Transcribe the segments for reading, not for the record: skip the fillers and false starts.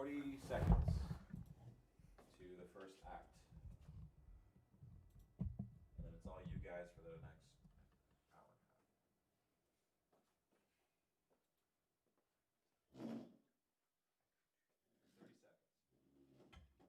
40 seconds to the first act. And then it's all you guys for the next hour and a half. 30 seconds. Okay, I'm going to look at live audio, so I won't be able to hear you.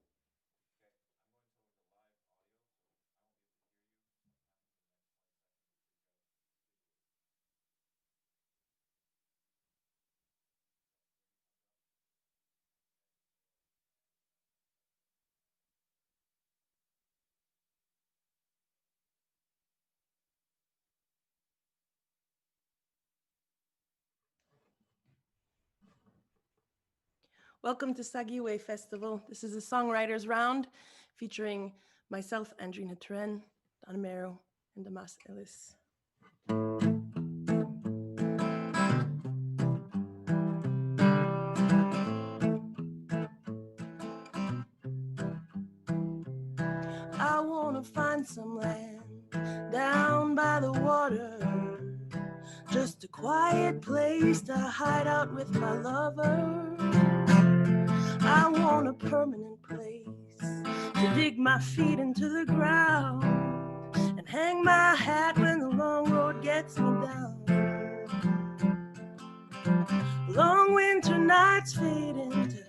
Welcome to sākihiwē Festival. This is a songwriters round featuring myself, Andrina Turenne, Don Amero, and Damase Elis. I wanna find some land down by the water, just a quiet place to hide out with my lover. I want a permanent place to dig my feet into the ground and hang my hat when the long road gets me down. Long winter nights fade into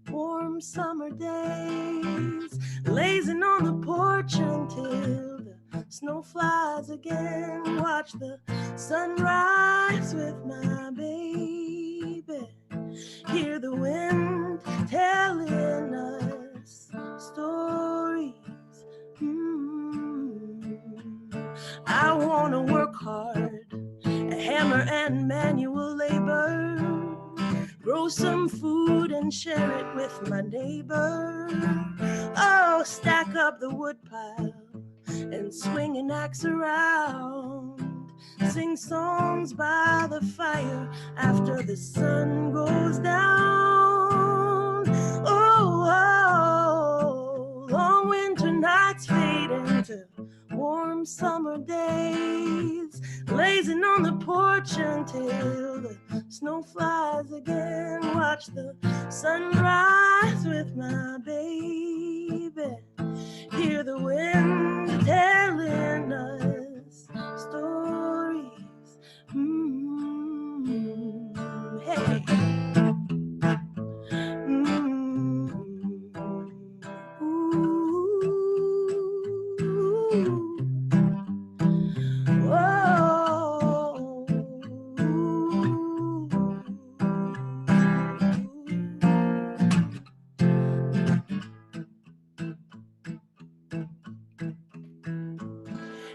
warm summer days, lazing on the porch until the snow flies again. Watch the sunrise with my baby, hear the wind telling us stories. I want to work hard, a hammer and manual labor, grow some food and share it with my neighbor. Oh, stack up the wood pile and swing an axe around, sing songs by the fire after the sun goes down. Oh, oh, long winter nights fade into warm summer days, lazing on the porch until the snow flies again. Watch the sunrise with my baby, hear the wind telling us stories. Hey.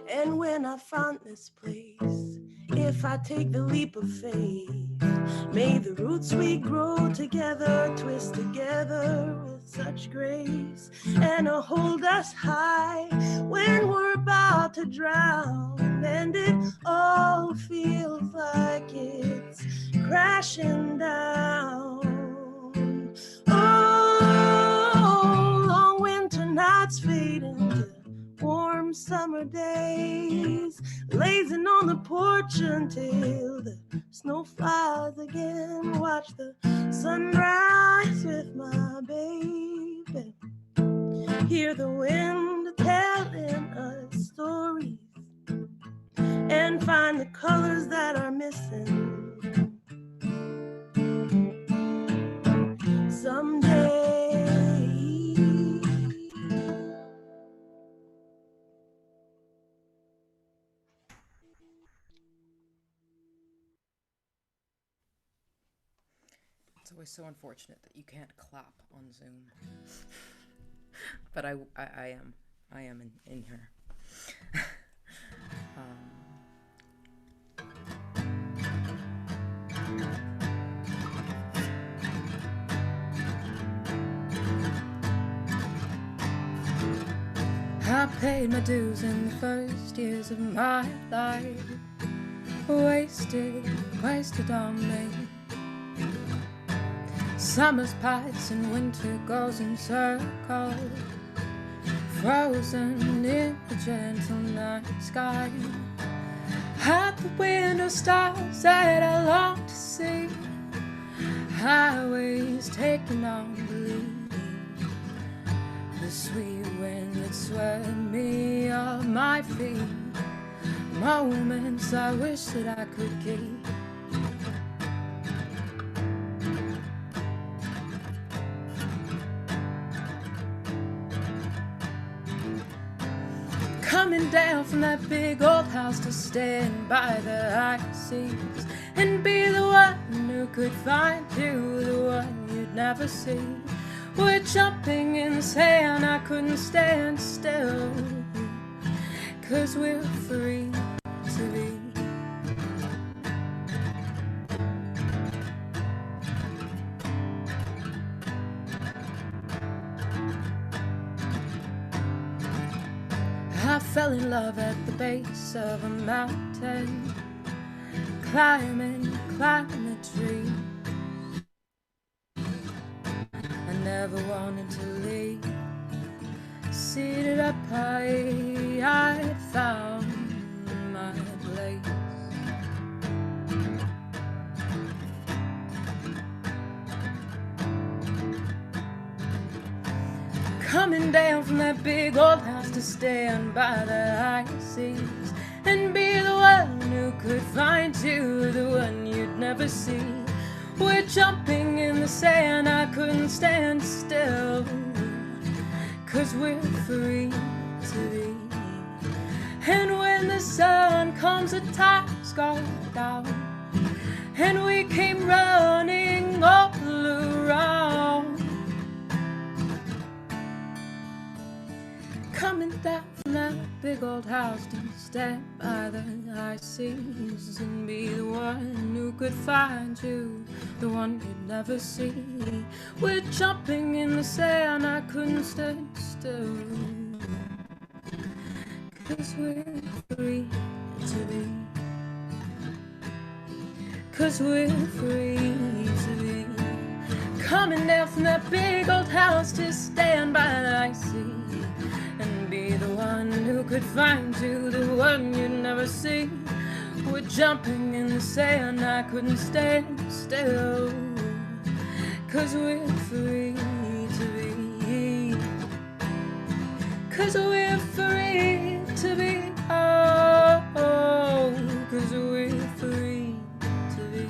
And when I found this place, if I take the leap of faith, may the roots we grow together twist together with such grace and hold us high when we're about to drown, and it all feels like it's crashing down. Oh, long winter nights fade into warm summer days, lazing on the porch until the snow flies again. Watch the sunrise with my baby, hear the wind telling us stories, and find the colors that are missing someday. It's always so unfortunate that you can't clap on Zoom. But I am in here. I paid my dues in the first years of my life. Wasted on me. Summer's pass and winter goes in circles, frozen in the gentle night sky. At the window stars that I long to see, highways taking on believing. The sweet wind that swept me off my feet. Moments I wish that I could keep. Coming down from that big old house to stand by the high seas and be the one who could find you, the one you'd never see. We're jumping in the sand, I couldn't stand still, 'cause we're free to be. I fell in love at the base of a mountain, climbing the tree. I never wanted to leave. Seated up high, I had found my place. Coming down from that big old house to stand by the high seas and be the one who could find you, the one you'd never see. We're jumping in the sand, I couldn't stand still, 'cause we're free to be. And when the sun comes, the tide's gone down, and we came running all around. Coming down from that big old house to stand by the high seas and be the one who could find you, the one you'd never see. We're jumping in the sand, I couldn't stand still, 'cause we're free to be. 'Cause we're free to be. Coming down from that big old house to stand by the high sea and be the one who could find you, the one you'd never see. We're jumping in the sand, I couldn't stand still, 'cause we're free to be. 'Cause we're free to be. Oh, 'cause we're free to be.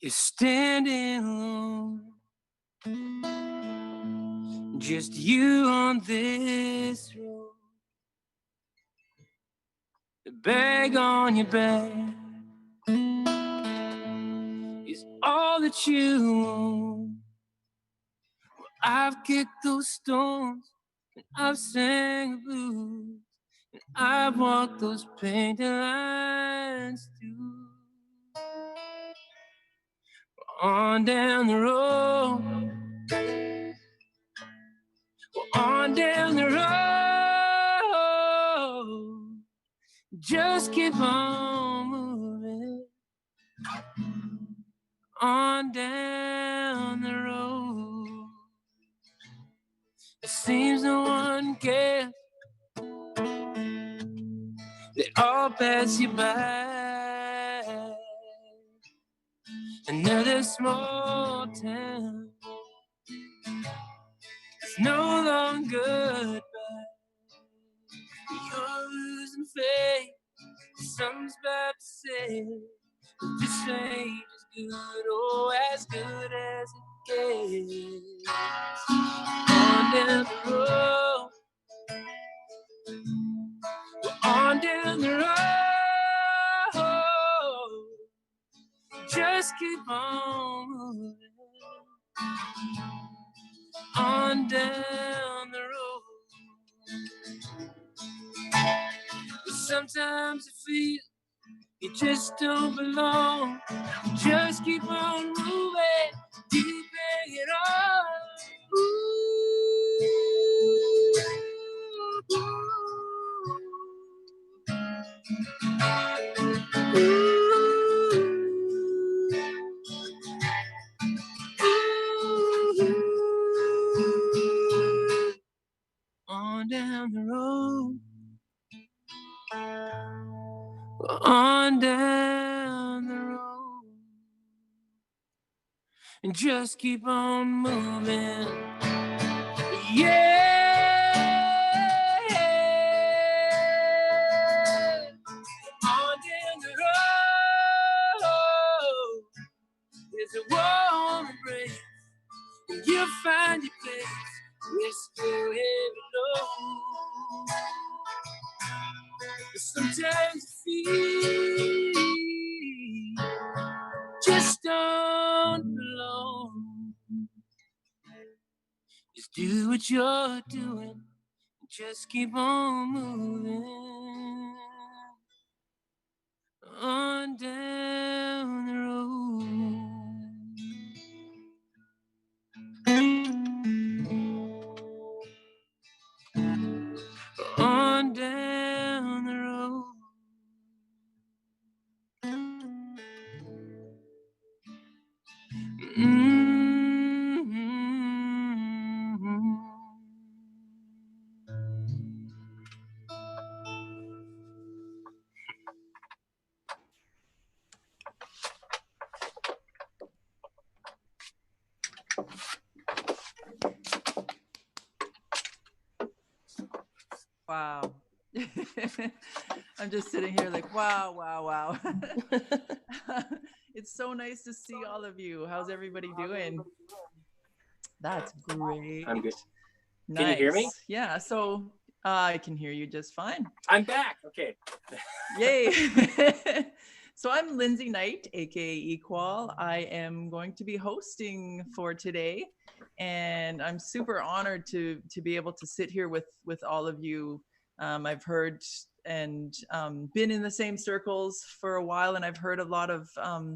You're standing alone, just you on this road. The bag on your back is all that you own. Well, I've kicked those stones, and I've sang the blues, and I've walked those painted lines too. On down the road, on down the road, just keep on moving. On down the road, it seems no one cares. They all pass you by. Another small town, it's no longer goodbye. You're losing faith, something's about to say. This ain't as good, oh, as good as it gets. On down the road, we're on down the road, just keep on moving. On down the road, sometimes you feel you just don't belong. Just keep on moving, keeping it on. On down the road, on down the road, and just keep on moving. Yeah, on down the road, there's a warm embrace, and you'll find your place. Whisper heavy low. Sometimes you feel just don't belong. Just do what you're doing and just keep on moving on down the road. On down the road. Wow. I'm just sitting here like, wow, wow, wow. It's so nice to see all of you. How's everybody doing? That's great. I'm good. Nice. Can you hear me? Yeah, so I can hear you just fine. I'm back. Okay. Yay. So I'm Lindsay Knight, aka Equal. I am going to be hosting for today, and I'm super honored to be able to sit here with all of you. I've heard and been in the same circles for a while, and I've heard a lot of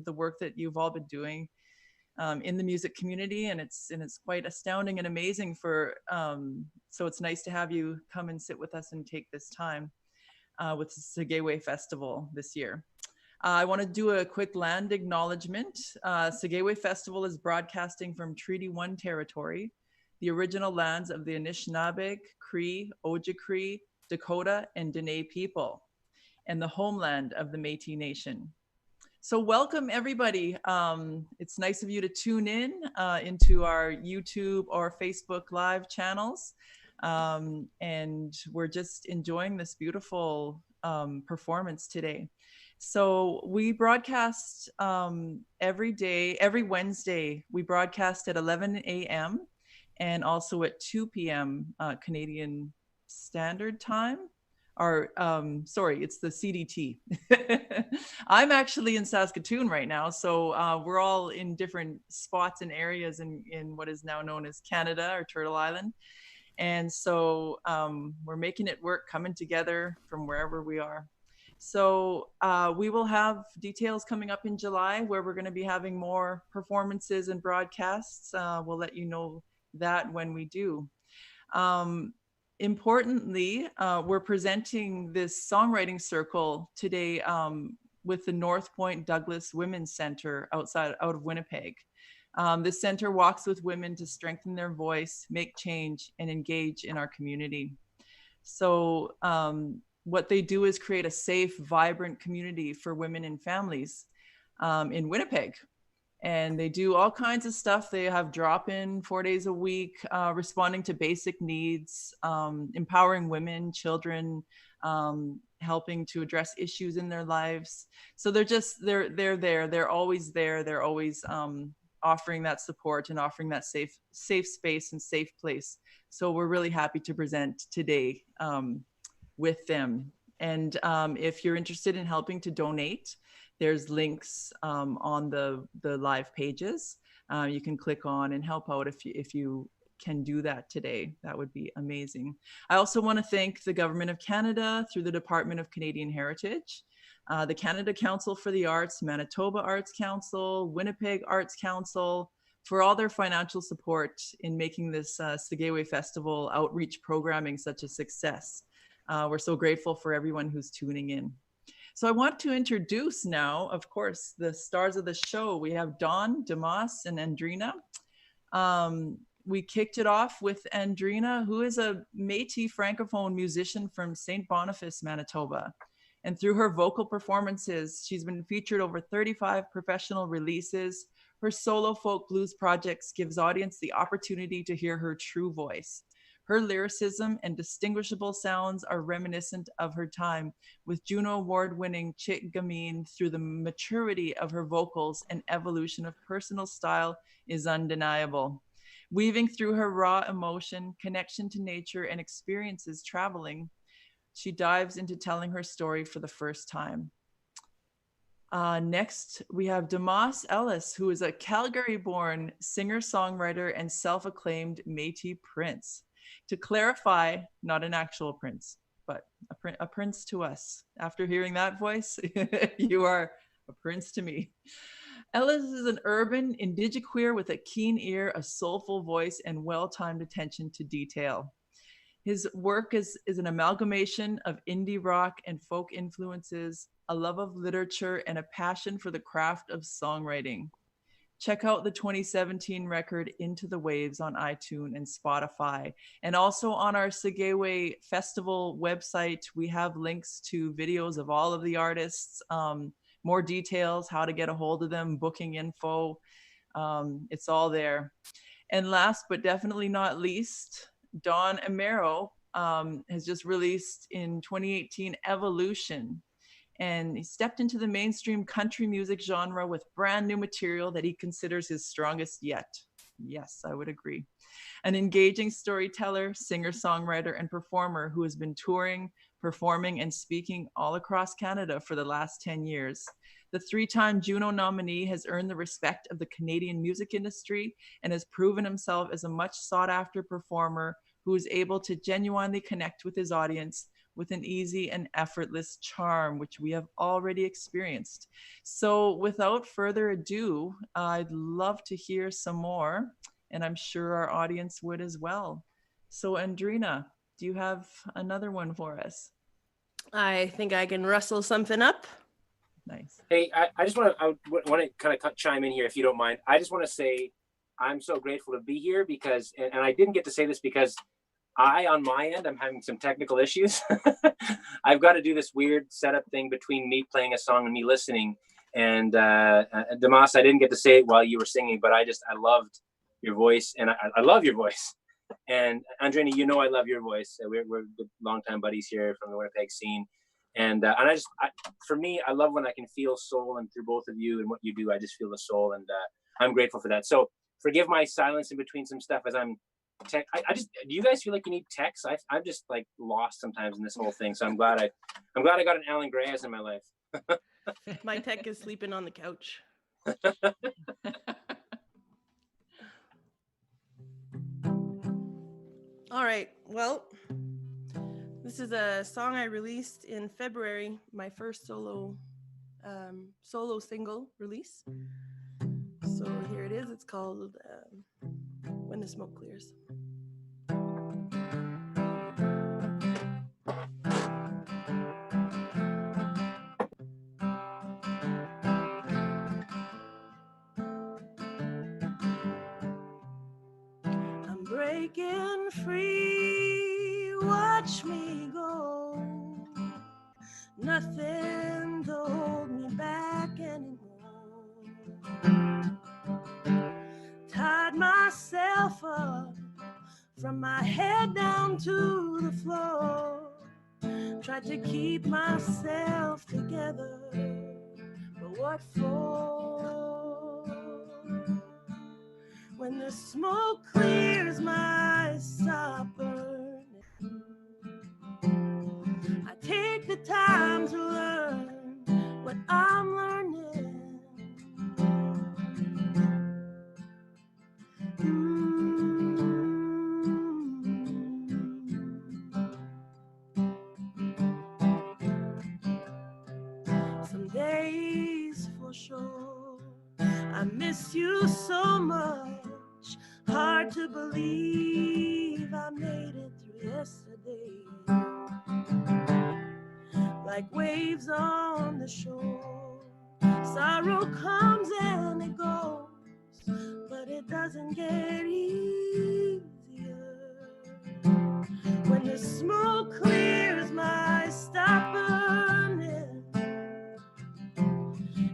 the work that you've all been doing in the music community, and it's quite astounding and amazing. So it's nice to have you come and sit with us and take this time with the sākihiwē Festival this year. I want to do a quick land acknowledgement. sākihiwē Festival is broadcasting from Treaty 1 territory, the original lands of the Anishinaabe, Cree, Ojibwe, Dakota, and Dene people, and the homeland of the Métis Nation. So welcome everybody. It's nice of you to tune in into our YouTube or Facebook Live channels. And we're just enjoying this beautiful performance today. So we broadcast every Wednesday. We broadcast at 11 a.m. and also at 2 p.m. Canadian Standard Time. Or sorry, it's the CDT. I'm actually in Saskatoon right now, so we're all in different spots and areas in what is now known as Canada or Turtle Island. And so we're making it work, coming together from wherever we are. So we will have details coming up in July where we're going to be having more performances and broadcasts. We'll let you know that when we do. Importantly, we're presenting this songwriting circle today with the North Point Douglas Women's Center out of Winnipeg. This center walks with women to strengthen their voice, make change, and engage in our community. So what they do is create a safe, vibrant community for women and families in Winnipeg. And they do all kinds of stuff. They have drop-in 4 days a week, responding to basic needs, empowering women, children, helping to address issues in their lives. So they're there. They're always there. They're always offering that support and offering that safe space and safe place. So we're really happy to present today with them. And if you're interested in helping to donate, there's links on the live pages. You can click on and help out if you can do that today, that would be amazing. I also want to thank the Government of Canada through the Department of Canadian Heritage, the Canada Council for the Arts, Manitoba Arts Council, Winnipeg Arts Council, for all their financial support in making this sākihiwē Festival outreach programming such a success. We're so grateful for everyone who's tuning in. So I want to introduce now, of course, the stars of the show. We have Don, Damase, and Andrina. We kicked it off with Andrina, who is a Métis Francophone musician from St. Boniface, Manitoba. And through her vocal performances, she's been featured over 35 professional releases. Her solo folk blues projects gives audience the opportunity to hear her true voice. Her lyricism and distinguishable sounds are reminiscent of her time with Juno Award-winning Chick Gamine. Through the maturity of her vocals and evolution of personal style is undeniable. Weaving through her raw emotion, connection to nature, and experiences traveling, she dives into telling her story for the first time. Next, we have Damase Elis, who is a Calgary-born singer-songwriter and self-acclaimed Métis prince. To clarify, not an actual prince, but a prince to us. After hearing that voice, you are a prince to me. Ellis is an urban indigiqueer with a keen ear, a soulful voice, and well-timed attention to detail. His work is an amalgamation of indie rock and folk influences, a love of literature, and a passion for the craft of songwriting. Check out the 2017 record Into the Waves on iTunes and Spotify. And also on our sākihiwē Festival website, we have links to videos of all of the artists, more details, how to get a hold of them, booking info. It's all there. And last but definitely not least, Don Amero has just released in 2018 Evolution. And he stepped into the mainstream country music genre with brand new material that he considers his strongest yet. Yes, I would agree. An engaging storyteller, singer-songwriter, and performer who has been touring, performing, and speaking all across Canada for the last 10 years. The three-time Juno nominee has earned the respect of the Canadian music industry and has proven himself as a much sought-after performer who is able to genuinely connect with his audience with an easy and effortless charm, which we have already experienced. So without further ado, I'd love to hear some more, and I'm sure our audience would as well. So Andrina, do you have another one for us? I think I can rustle something up. Nice. Hey, I just want to kind of chime in here, if you don't mind. I just want to say I'm so grateful to be here because, and I didn't get to say this because on my end, I'm having some technical issues. I've got to do this weird setup thing between me playing a song and me listening. And Damase, I didn't get to say it while you were singing, but I loved your voice, and I love your voice. And Andrina, you know I love your voice. We're good longtime buddies here from the Winnipeg scene. And for me, I love when I can feel soul, and through both of you and what you do, I just feel the soul, and I'm grateful for that. So forgive my silence in between some stuff as I'm tech. Do you guys feel like you need techs? I'm just like lost sometimes in this whole thing. So I'm glad I got an Alan Grayas in my life. My tech is sleeping on the couch. All right. Well, this is a song I released in February, my first solo single release. So here it is. It's called When the Smoke Clears. I'm breaking free, watch me go. Nothing to hold me back anymore. Tied myself up from my head down to the floor. Tried to keep myself together, but what for? When the smoke clears, my stop burning. I take the time to learn what I'm learning. I miss you so much. Hard to believe I made it through yesterday. Like waves on the shore, sorrow comes and it goes, but it doesn't get easier. When the smoke clears, my stop burning,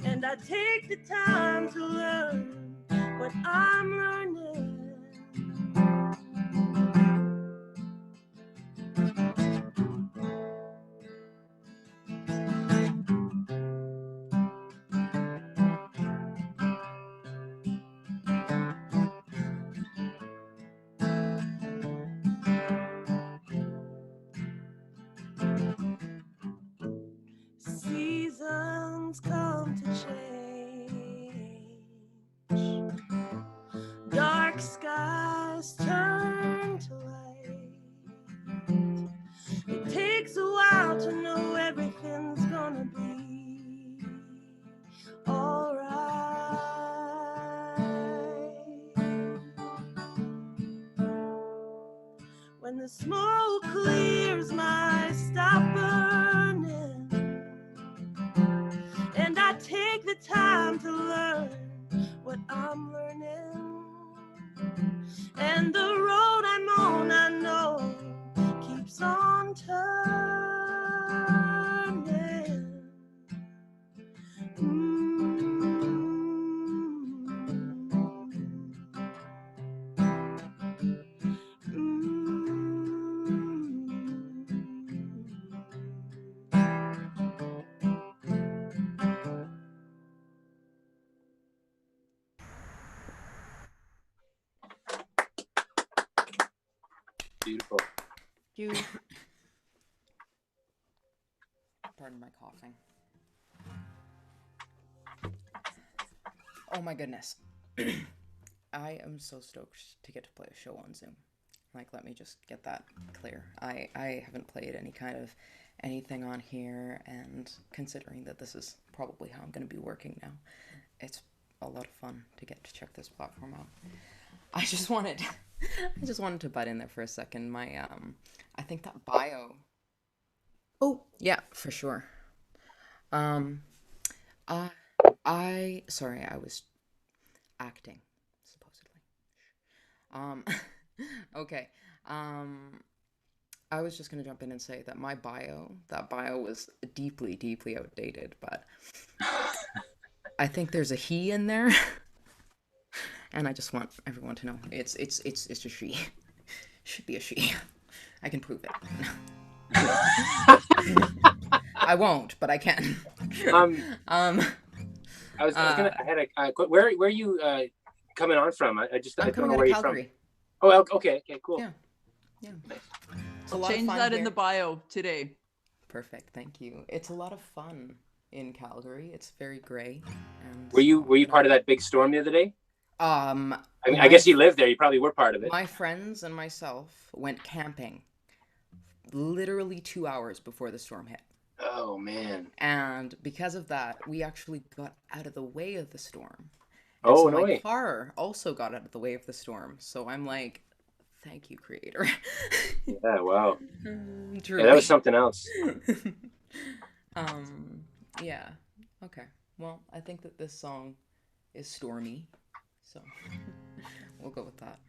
and I take the time to learn what I'm learning. Seasons come to change, dark skies turn to light. It takes a while to know everything's gonna be alright. When the smoke clears, my stop burning, and I take the time to learn what I'm learning. And the road I'm on, I know, keeps on turning. Beautiful. You. Pardon my coughing. Oh my goodness. I am so stoked to get to play a show on Zoom. Like, let me just get that clear. I haven't played any kind of anything on here, and considering that this is probably how I'm going to be working now, it's a lot of fun to get to check this platform out. I just wanted to butt in there for a second. My, I think that bio. Oh, yeah, for sure. Sorry, I was acting, supposedly. Okay. I was just gonna jump in and say that that bio was deeply, deeply outdated, but I think there's a he in there. And I just want everyone to know it's a she. Should be a she. I can prove it. I won't, but I can. Where are you coming on from? I don't know where you're from. Oh, okay, cool. Yeah. Nice. I'll change that in the bio today. Perfect, thank you. It's a lot of fun in Calgary. It's very gray. And were you part of that big storm the other day? I mean, I guess you live there. You probably were part of it. My friends and myself went camping literally 2 hours before the storm hit. Oh, man. And because of that, we actually got out of the way of the storm. Oh, no way. My car also got out of the way of the storm. So I'm like, thank you, Creator. Yeah, wow. Truly. Yeah, that was something else. Yeah. Okay. Well, I think that this song is stormy. So we'll go with that.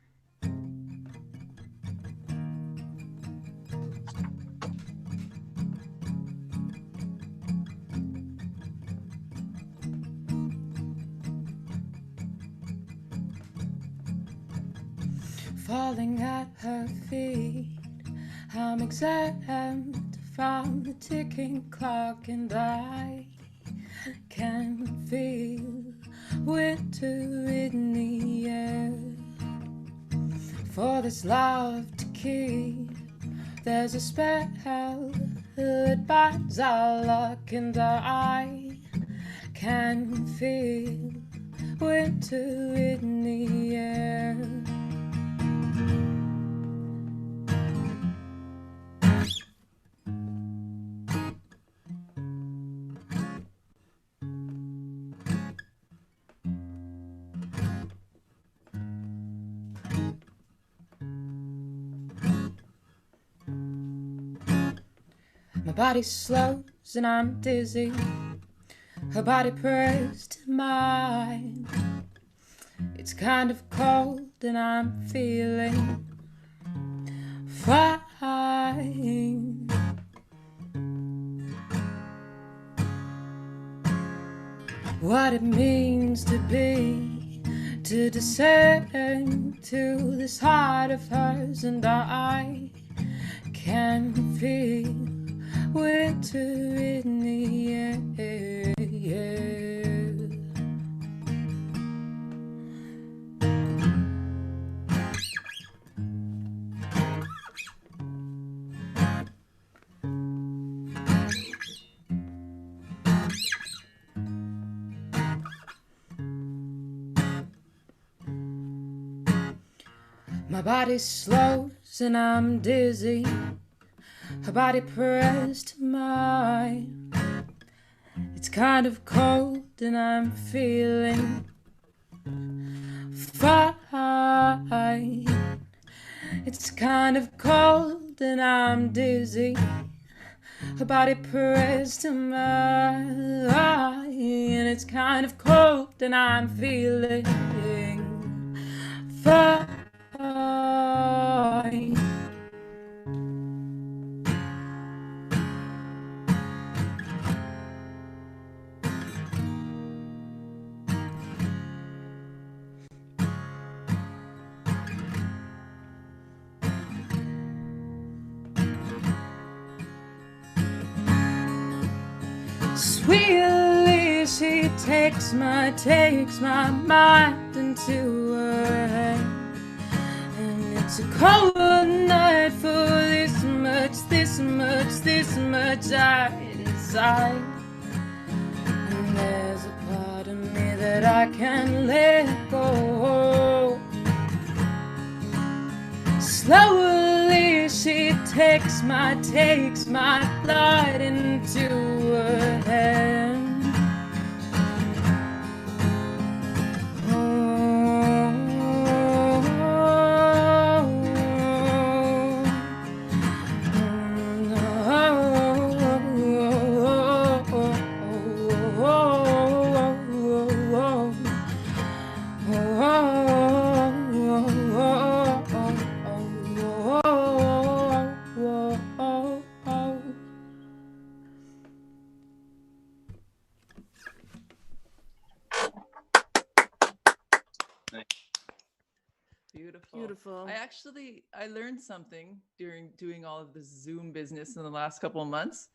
Falling at her feet, I'm exempt from the ticking clock, and I can feel winter in the air. For this love to keep, there's a spell that binds our luck, and I can feel winter in the air. My body slows and I'm dizzy. Her body pressed to mine. It's kind of cold and I'm feeling fine. What it means to descend to this heart of hers, and I can feel winter in the air. My body slows and I'm dizzy. Her body pressed to mine. It's kind of cold and I'm feeling fine. It's kind of cold and I'm dizzy. Her body pressed to mine. And it's kind of cold and I'm feeling fine. Sweetly she takes my mind into her hand, and it's a cold night for this much I desire. And there's a part of me that I can't let go. Slowly she takes my blood into her hand. Beautiful. I learned something during doing all of this Zoom business in the last couple of months,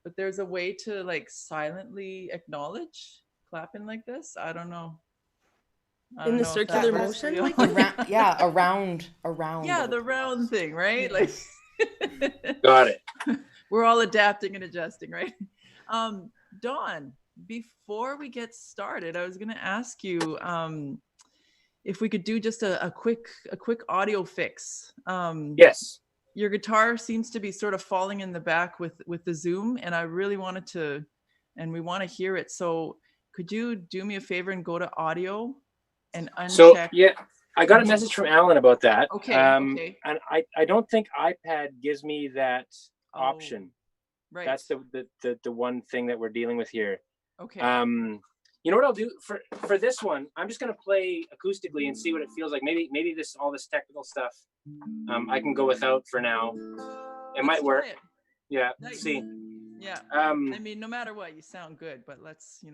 but there's a way to like silently acknowledge clapping like this. I don't know. In the circular motion? Like around. Yeah, the round thing, right? Yeah. Like Got it. we're all adapting and adjusting, right? Dawn, before we get started, I was going to ask you if we could do just a quick audio fix. Yes. Your guitar seems to be sort of falling in the back with the Zoom, and I really wanted to, and we want to hear it. So could you do me a favor and go to audio and uncheck? So yeah, I got a message from Alan about that. Okay. And I don't think iPad gives me that option. Right. That's the one thing that we're dealing with here. Okay. You know what I'll do for this one? I'm just gonna play acoustically and see what it feels like. Maybe all this technical stuff I can go without for now. It might work. Yeah. Nice. Let's see. Yeah. I mean, no matter what, you sound good, but let's,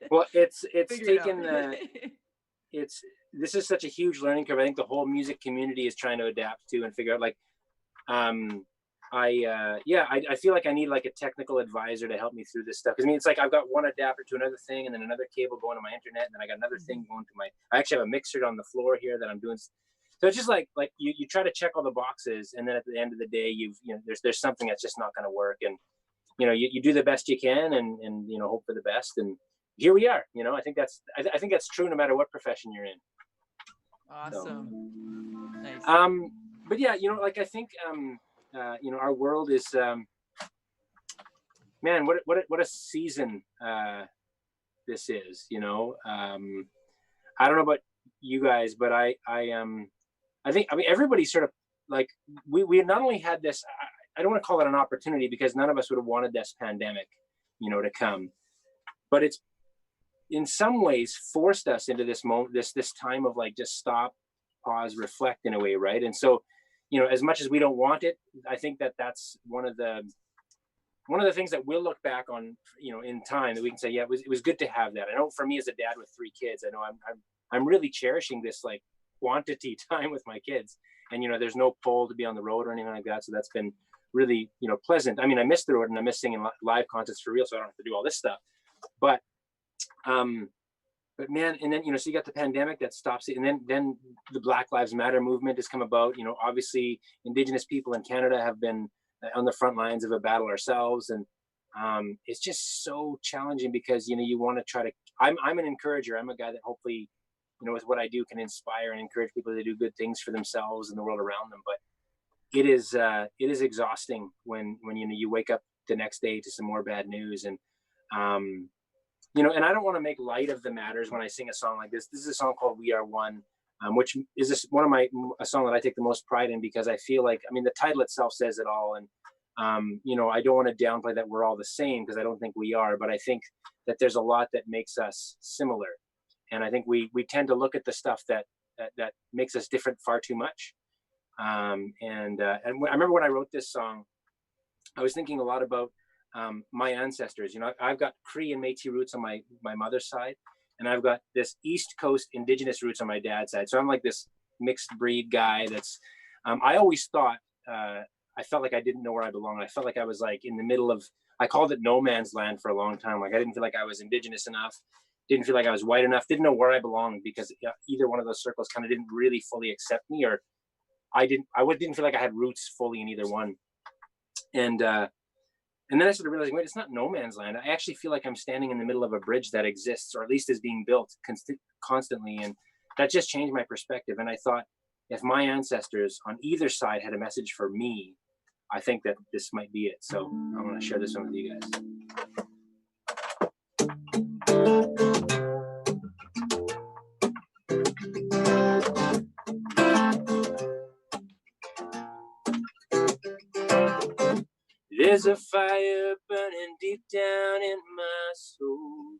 Well, it's Figure taken this is such a huge learning curve. I think the whole music community is trying to adapt to and figure out like I feel like I need like a technical advisor to help me through this stuff. Because I mean, it's like I've got one adapter to another thing, and then another cable going to my internet, and then I got another thing going to my. I actually have a mixer on the floor here that I'm doing. So it's just like you try to check all the boxes, and then at the end of the day, there's something that's just not going to work, and you do the best you can, and hope for the best, and here we are. I think that's true no matter what profession you're in. Awesome. So. Nice. But yeah, like I think. Our world is, man, what a season this is. I don't know about you guys, but I think everybody sort of like we not only had this. I don't want to call it an opportunity because none of us would have wanted this pandemic, you know, to come, but it's in some ways forced us into this moment, this time of like, just stop, pause, reflect in a way. Right. And so, you know, as much as we don't want it, I think that that's one of the things that we'll look back on, you know, in time, that we can say, yeah, it was good to have that. I know for me as a dad with 3 kids, I know I'm really cherishing this like quantity time with my kids. And, you know, there's no pull to be on the road or anything like that. So that's been really, you know, pleasant. I mean, I miss the road and I miss singing live concerts for real. So I don't have to do all this stuff. But man, and then, you know, so you got the pandemic that stops it. And then the Black Lives Matter movement has come about. You know, obviously Indigenous people in Canada have been on the front lines of a battle ourselves. And it's just so challenging because, you know, you want to try to, I'm an encourager. I'm a guy that hopefully, you know, with what I do can inspire and encourage people to do good things for themselves and the world around them. But it is exhausting when, you know, you wake up the next day to some more bad news. And, you know, and I don't want to make light of the matters when I sing a song like this. This is a song called We Are One, which is a song that I take the most pride in because I feel like, I mean, the title itself says it all. And, you know, I don't want to downplay that we're all the same because I don't think we are, but I think that there's a lot that makes us similar. And I think we tend to look at the stuff that makes us different far too much. And I remember when I wrote this song, I was thinking a lot about my ancestors. You know, I've got Cree and Métis roots on my mother's side, and I've got this East Coast Indigenous roots on my dad's side. So I'm like this mixed breed guy that's, I always thought, I felt like I didn't know where I belonged. I felt like I was like in the middle of, I called it no man's land for a long time. Like I didn't feel like I was Indigenous enough, didn't feel like I was white enough, didn't know where I belonged because either one of those circles kind of didn't really fully accept me, or I didn't feel like I had roots fully in either one. And then I started realizing, wait, it's not no man's land. I actually feel like I'm standing in the middle of a bridge that exists, or at least is being built constantly. And that just changed my perspective. And I thought, if my ancestors on either side had a message for me, I think that this might be it. So I want to share this one with you guys. There's a fire burning deep down in my soul,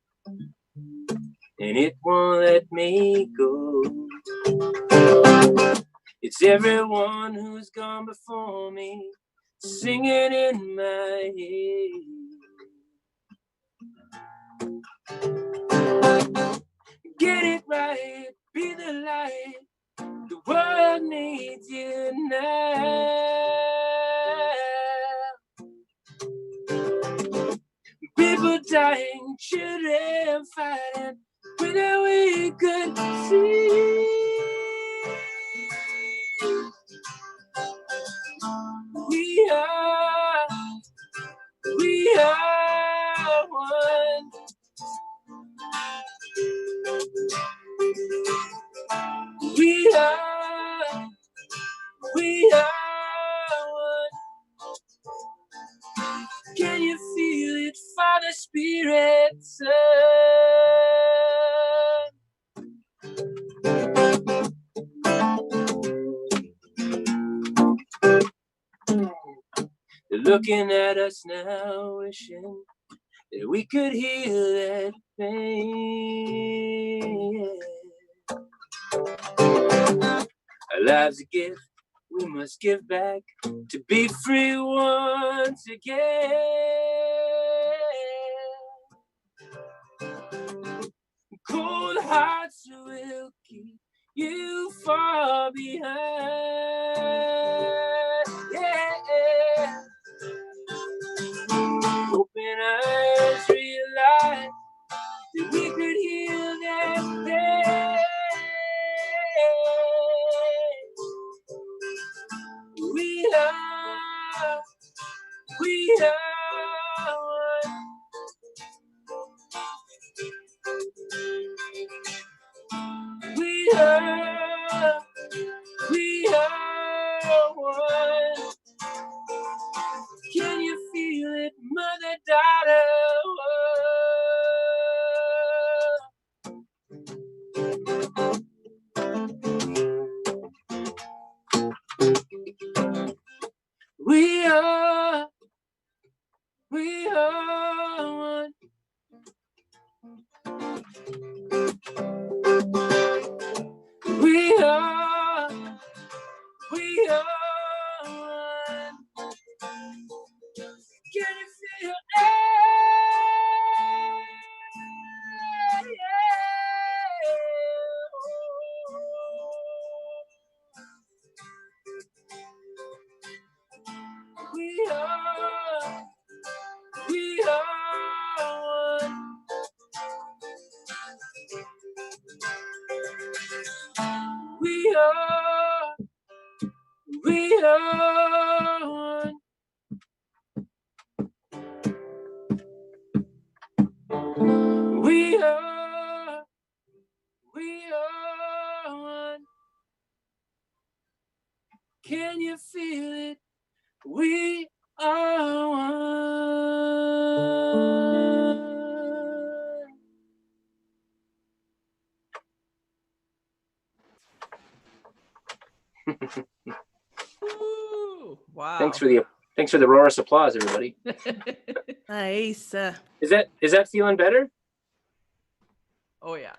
and it won't let me go. It's everyone who's gone before me, singing in my head. Get it right, be the light, the world needs you now. People dying, children fighting, whether we could see. We are one. We are one. Can you feel it, Father, Spirit, Son? They're looking at us now, wishing that we could heal that pain. Our lives a gift, we must give back to be free once again. Cold hearts will keep you far behind. Yeah. Open eyes, realize that we could heal that pain. We are one. We are one. Can you feel it, mother, daughter? We are We are one. We are one. Can you feel it? We are one. We are one. We are one. Can you feel it? We are one. Ooh, wow. Thanks for the roarous applause, everybody. Nice. Is that feeling better? Oh yeah.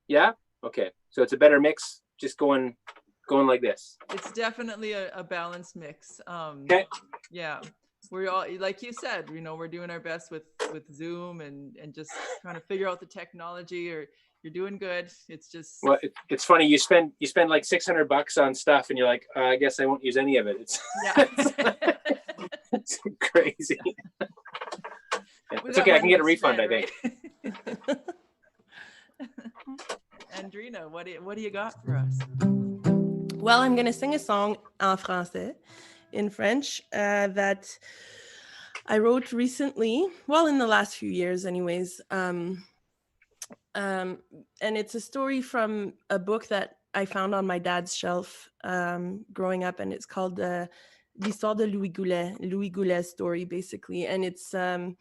Yeah? Okay. So it's a better mix, just going like this. It's definitely a balanced mix. Okay. Yeah. We're all, like you said, we're doing our best with Zoom and just trying to figure out the technology. Or you're doing good. It's just, Well, it's funny. You spend like $600 on stuff, and you're like, I guess I won't use any of it. It's yeah. it's crazy. Yeah, it's okay. I can get a refund, I think. Andrina, what do you got for us? Well, I'm going to sing a song en français, in French, that I wrote recently. Well, in the last few years, anyways. And it's a story from a book that I found on my dad's shelf growing up, and it's called L'Histoire de Louis Goulet's story, basically. And it's a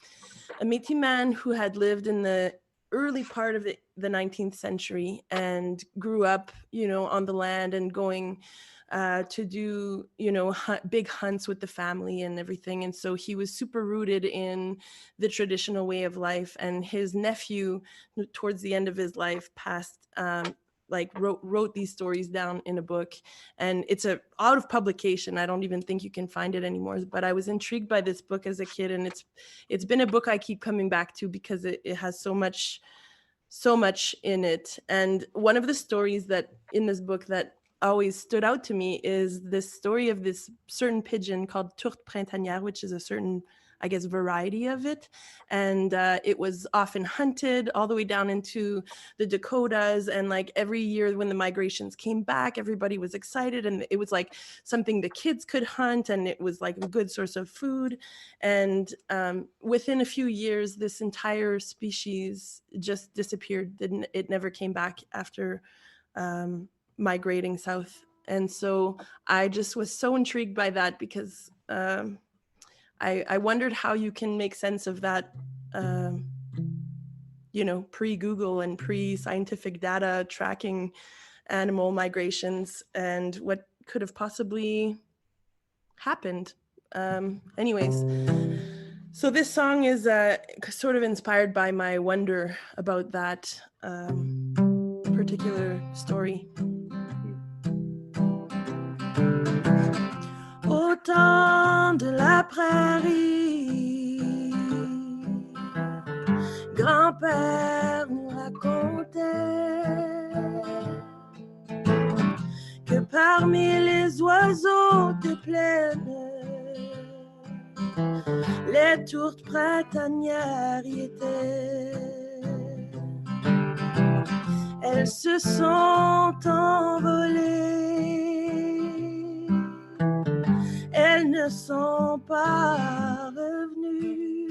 Métis man who had lived in the early part of the 19th century and grew up, on the land and going to do, big hunts with the family and everything. And so he was super rooted in the traditional way of life. And his nephew, towards the end of his life, passed, wrote these stories down in a book, and it's out of publication. I don't even think you can find it anymore, but I was intrigued by this book as a kid, and it's been a book I keep coming back to because it has so much in it. And one of the stories that in this book that always stood out to me is this story of this certain pigeon called tourte printanière, which is a certain, I guess, variety of it. And it was often hunted all the way down into the Dakotas. And like every year when the migrations came back, everybody was excited. And it was like something the kids could hunt. And it was like a good source of food. And within a few years, this entire species just disappeared. It never came back after migrating south. And so I just was so intrigued by that because I wondered how you can make sense of that, pre-Google and pre-scientific data tracking animal migrations and what could have possibly happened. Anyways, so this song is sort of inspired by my wonder about that particular story. Au temps de la prairie, grand-père nous racontait que parmi les oiseaux des plaines, les tourtes printanières y étaient. Elles se sont envolées. Elles ne sont pas revenues.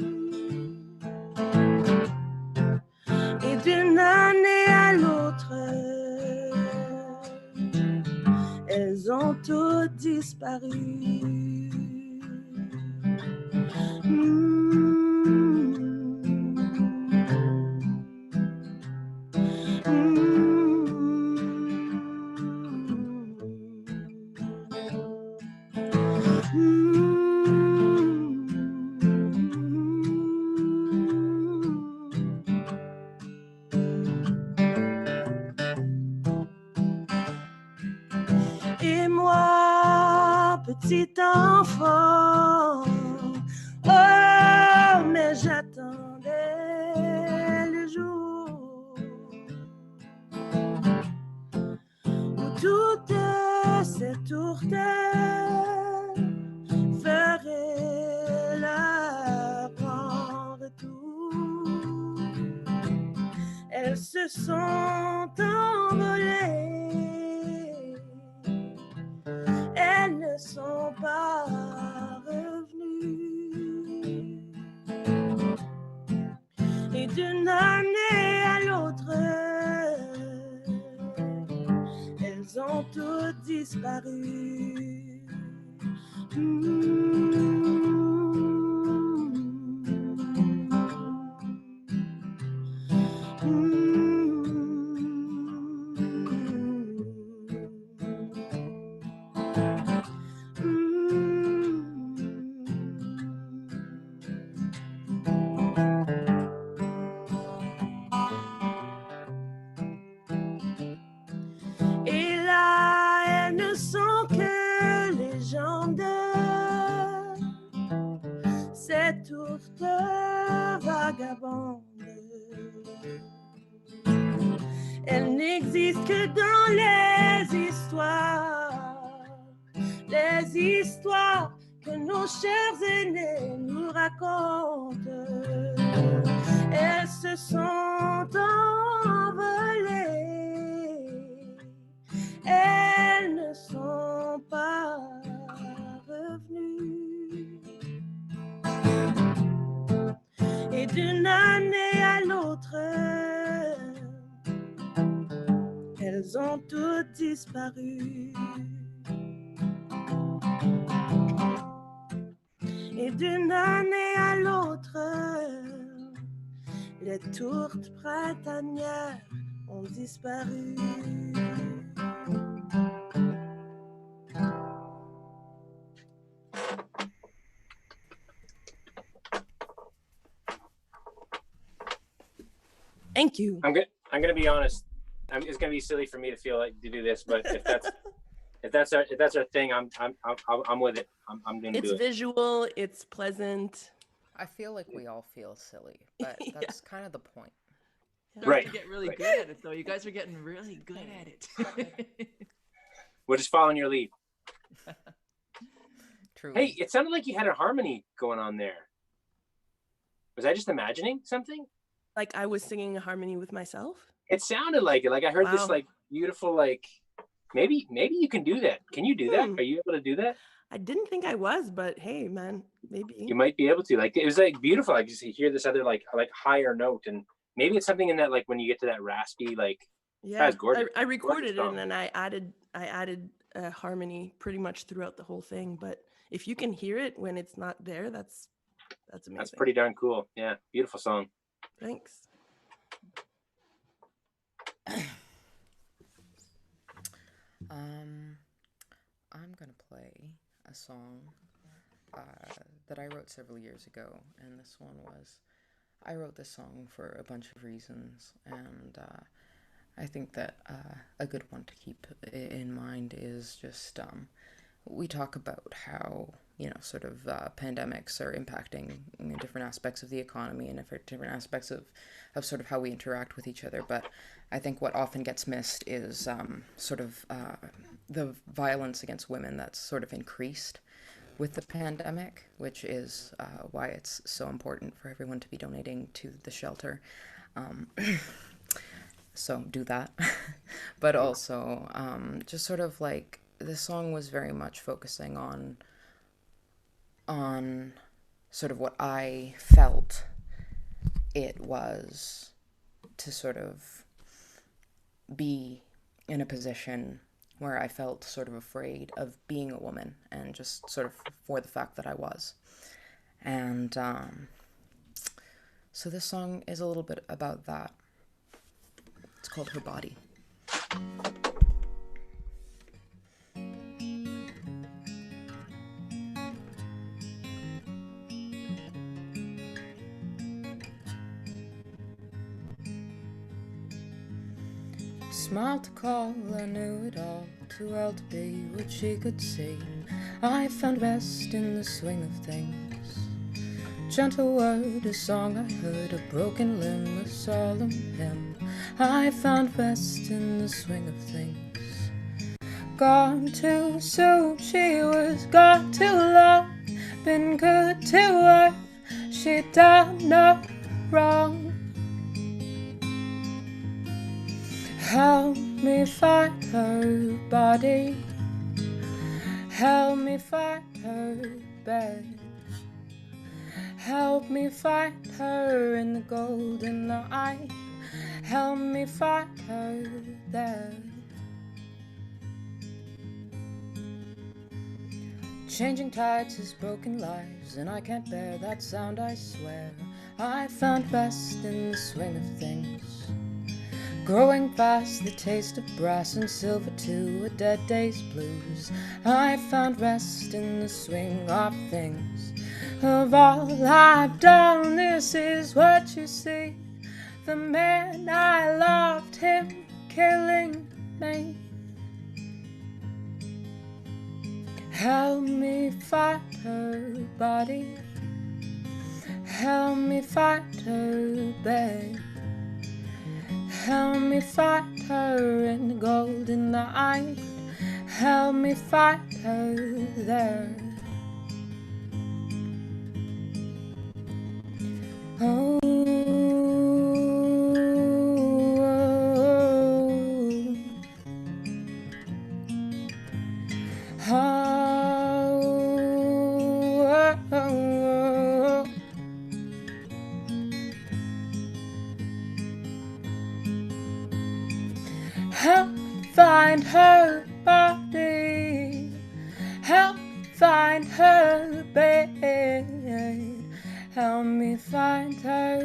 Et d'une année à l'autre, elles ont toutes disparu. se sont envolées. Elles ne sont pas revenues. Et d'une année à l'autre, elles ont toutes disparu. Et là, elles ne sont que légendes, ces tourtes vagabondes. Elles n'existent que dans les histoires que nos chers aînés nous racontent. Elles se sont envolées, elles ne sont pas revenues. Et d'une année à l'autre, elles ont toutes disparu. Et d'une année à l'autre, les tourtes printanières ont disparu. Thank you. I'm gonna be honest. It's gonna be silly for me to feel like to do this, but if that's our thing, I'm with it. I'm gonna do it. It's visual. It's pleasant. I feel like we all feel silly, but that's kind of the point. Right. To get really Right. good at it, though. You guys are getting really good at it. We're just following your lead. True. Hey, it sounded like you had a harmony going on there. Was I just imagining something? Like I was singing a harmony with myself. It sounded like it. Like I heard this Wow. like beautiful like maybe you can do that. Can you do that? Are you able to do that? I didn't think I was, but hey, man, maybe. You might be able to. Like it was like beautiful. Like just hear this other like higher note, and maybe it's something in that like when you get to that raspy like Yeah, That's gorgeous. I recorded it Gorgeous and then I added harmony pretty much throughout the whole thing. But if you can hear it when it's not there, that's amazing. that's pretty darn cool. Yeah, beautiful song. Thanks. I'm gonna play a song that I wrote several years ago, and this one was, I wrote this song for a bunch of reasons, and I think that a good one to keep in mind is just, we talk about how, sort of pandemics are impacting different aspects of the economy and different aspects of sort of how we interact with each other. But I think what often gets missed is sort of the violence against women that's sort of increased with the pandemic, which is why it's so important for everyone to be donating to the shelter. So do that. But also just sort of like, this song was very much focusing on sort of what I felt it was to sort of be in a position where I felt sort of afraid of being a woman, and just sort of for the fact that I was. And so this song is a little bit about that. It's called Her Body. Smiled to call, I knew it all too well to be what she could see. I found rest in the swing of things. Gentle word, a song I heard, a broken limb, a solemn hymn. I found rest in the swing of things. Gone too soon, she was gone too long. Been good to her, she done no wrong. Help me find her body. Help me find her bed. Help me find her in the golden light. Help me find her there. Changing tides is broken lives, and I can't bear that sound, I swear. I found rest in the swing of things, growing fast, the taste of brass and silver to a dead day's blues. I found rest in the swing of things. Of all I've done, this is what you see. The man I loved, him killing me. Help me find her body. Help me find her bed. Help me find her in the golden light. Help me find her there. Oh, help find her body. Help find her bed. Help me find her.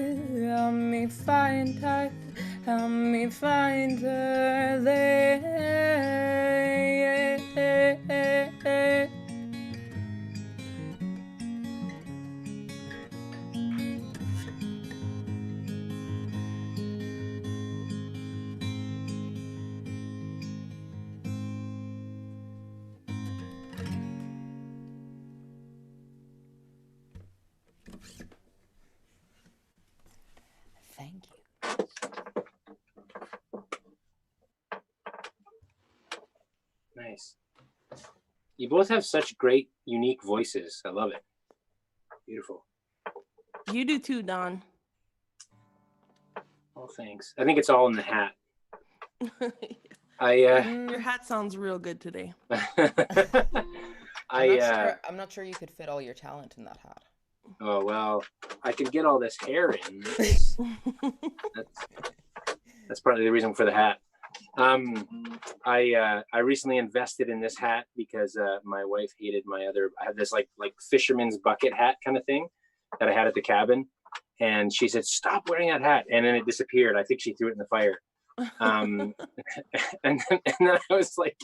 Help me find her. Help me find her there. Thank you. Nice. You both have such great, unique voices. I love it. Beautiful. You do too, Don. Oh, thanks. I think it's all in the hat. Your hat sounds real good today. I'm not sure you could fit all your talent in that hat. Oh, well, I can get all this hair in. That's partly the reason for the hat. I recently invested in this hat because my wife hated my other. I had this like fisherman's bucket hat kind of thing that I had at the cabin, and she said, "Stop wearing that hat," and then it disappeared. I think she threw it in the fire. And then I was like,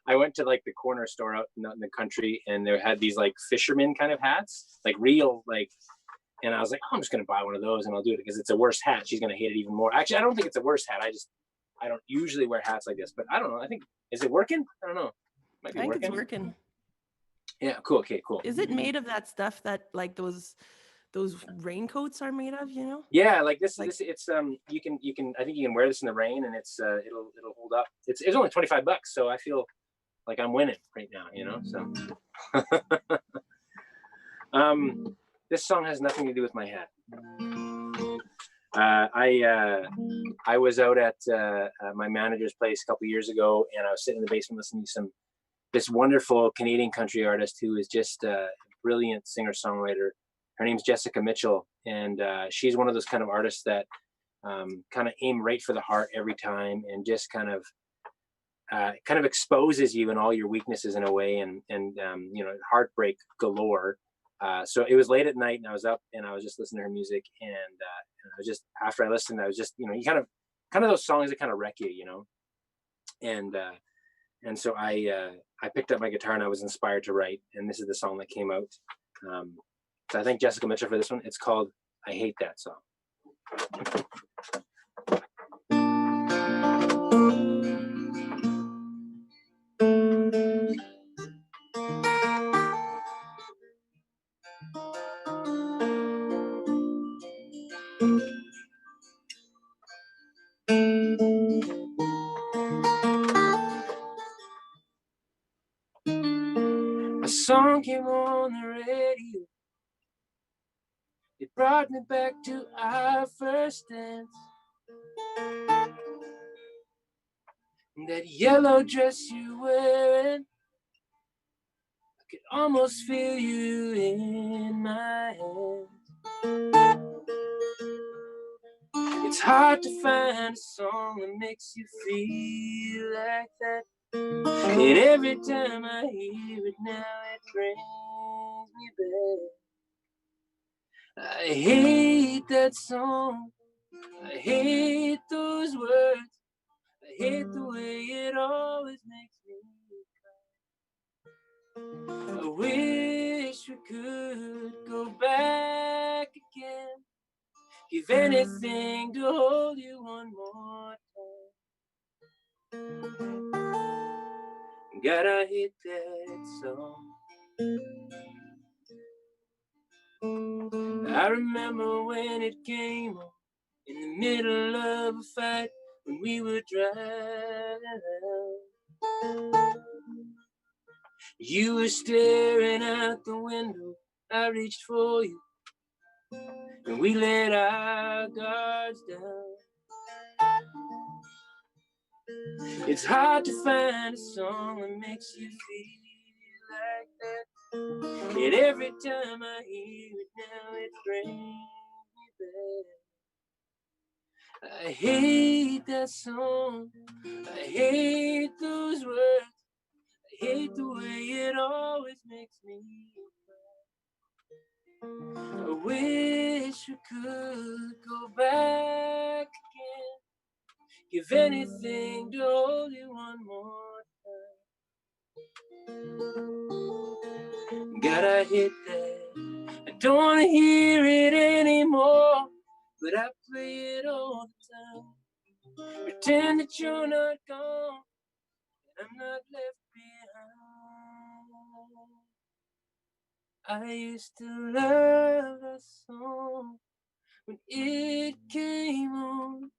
I went to like the corner store out in the country, and they had these like fisherman kind of hats, like real like. And I was like, oh, I'm just gonna buy one of those, and I'll do it because it's a worse hat. She's gonna hate it even more. Actually, I don't think it's a worse hat. I don't usually wear hats like this, but I don't know. I think, is it working? I don't know. I think it's working. Yeah, cool. Okay, cool. Is it made of that stuff that like those raincoats are made of, you know? Yeah, like this it's you can I think you can wear this in the rain, and it's it'll hold up. It's only $25, so I feel like I'm winning right now, you know? So this song has nothing to do with my hat. I was out at my manager's place a couple years ago, and I was sitting in the basement listening to this wonderful Canadian country artist who is just a brilliant singer-songwriter. Her name's Jessica Mitchell, and she's one of those kind of artists that kind of aim right for the heart every time, and just kind of exposes you in all your weaknesses in a way, and you know, heartbreak galore. So it was late at night, and I was up, and I was just listening to her music, and I was just, after I listened, I was just, you know, you kind of those songs that kind of wreck you, you know, and so I picked up my guitar, and I was inspired to write, and this is the song that came out. So I thank Jessica Mitchell for this one. It's called "I Hate That Song." A song came on the radio. It brought me back to our first dance. That yellow dress you're wearing, I could almost feel you in my hands. It's hard to find a song that makes you feel like that. And every time I hear it now, it brings me back. I hate that song. I hate those words. I hate the way it always makes me cry. I wish we could go back again. Give anything to hold you one more time. Gotta hit that song. I remember when it came on in the middle of a fight when we were driving. You were staring out the window. I reached for you, and we let our guards down. It's hard to find a song that makes you feel like that. And every time I hear it now, it brings me back. I hate that song. I hate those words. I hate the way it always makes me cry. I wish we could go back again. Give anything to hold you one more time. Gotta hit that. I don't wanna hear it anymore, but I play it all the time. Pretend that you're not gone, and I'm not left behind. I used to love that song when it came on.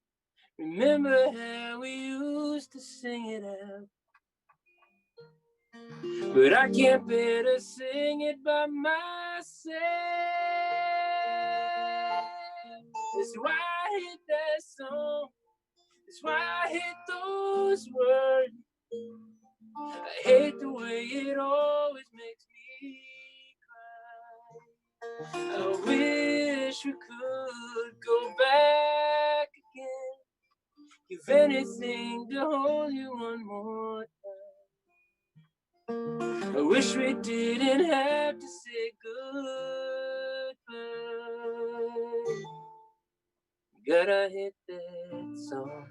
Remember how we used to sing it out. But I can't bear to sing it by myself. That's why I hate that song. That's why I hate those words. I hate the way it always makes me cry. I wish we could go back again. Give anything to hold you one more time. I wish we didn't have to say goodbye. Gotta hit that song.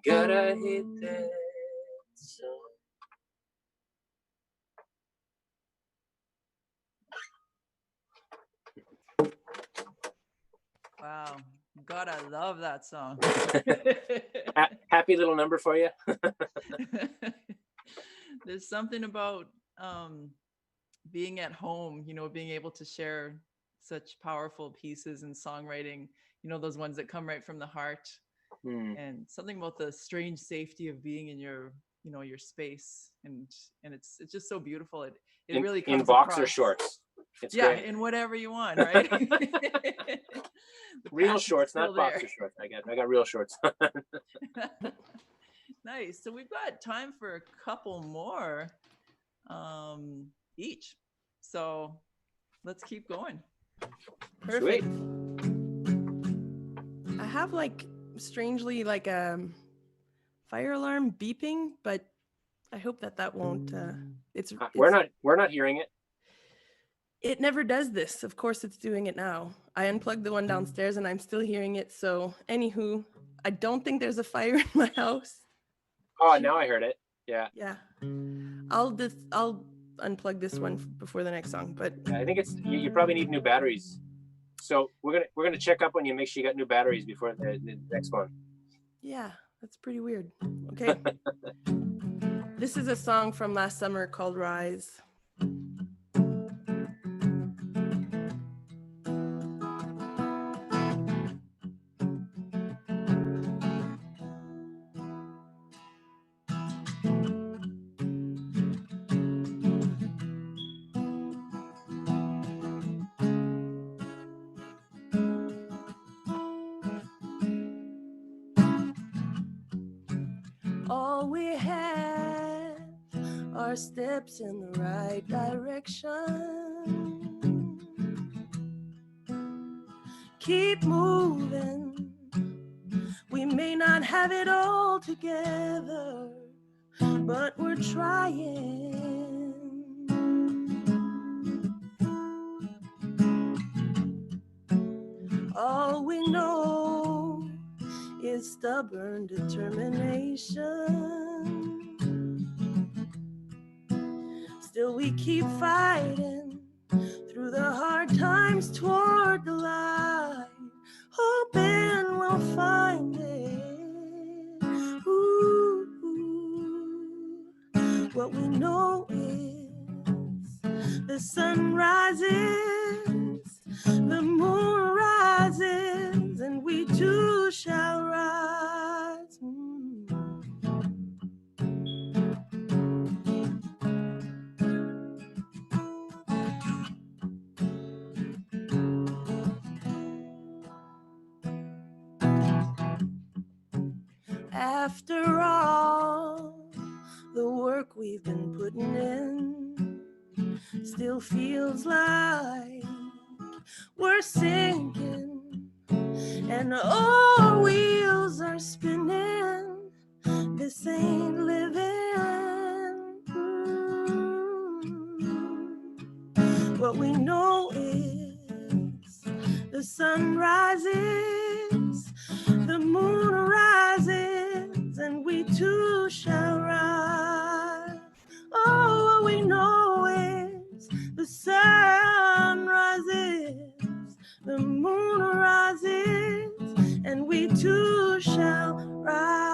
Gotta hit that song. Wow. God, I love that song. Happy little number for you. There's something about being at home, you know, being able to share such powerful pieces in songwriting, you know, those ones that come right from the heart. And something about the strange safety of being in your, you know, your space, and it's just so beautiful. It really comes in boxer across. Shorts. It's yeah, great. in whatever you want, right? Real shorts, not there. boxer shorts. I got real shorts. Nice. So we've got time for a couple more each. So let's keep going. Perfect. I have like strangely like a fire alarm beeping, but I hope that won't. We're not hearing it. It never does this. Of course, it's doing it now. I unplugged the one downstairs, and I'm still hearing it. So, anywho, I don't think there's a fire in my house. Oh, now I heard it. Yeah. Yeah. I'll unplug this one before the next song, but I think it's you probably need new batteries. So we're gonna check up on you, make sure you got new batteries before the next one. Yeah, that's pretty weird. Okay. This is a song from last summer called Rise. all we have are steps in the right direction. Keep moving. We may not have it all together, but we're trying. All we know is stubborn determination. Still we keep fighting through the hard times toward the light, hoping we'll find it. Ooh, what we know is the sun rises, the moon rises, and we too shall rise. After all the work we've been putting in, still feels like we're sinking, and our wheels are spinning. This ain't living. What we know is the sun rises, the moon rises, and we too shall rise. Oh, what we know is the sun rises, the moon rises, and we too shall rise.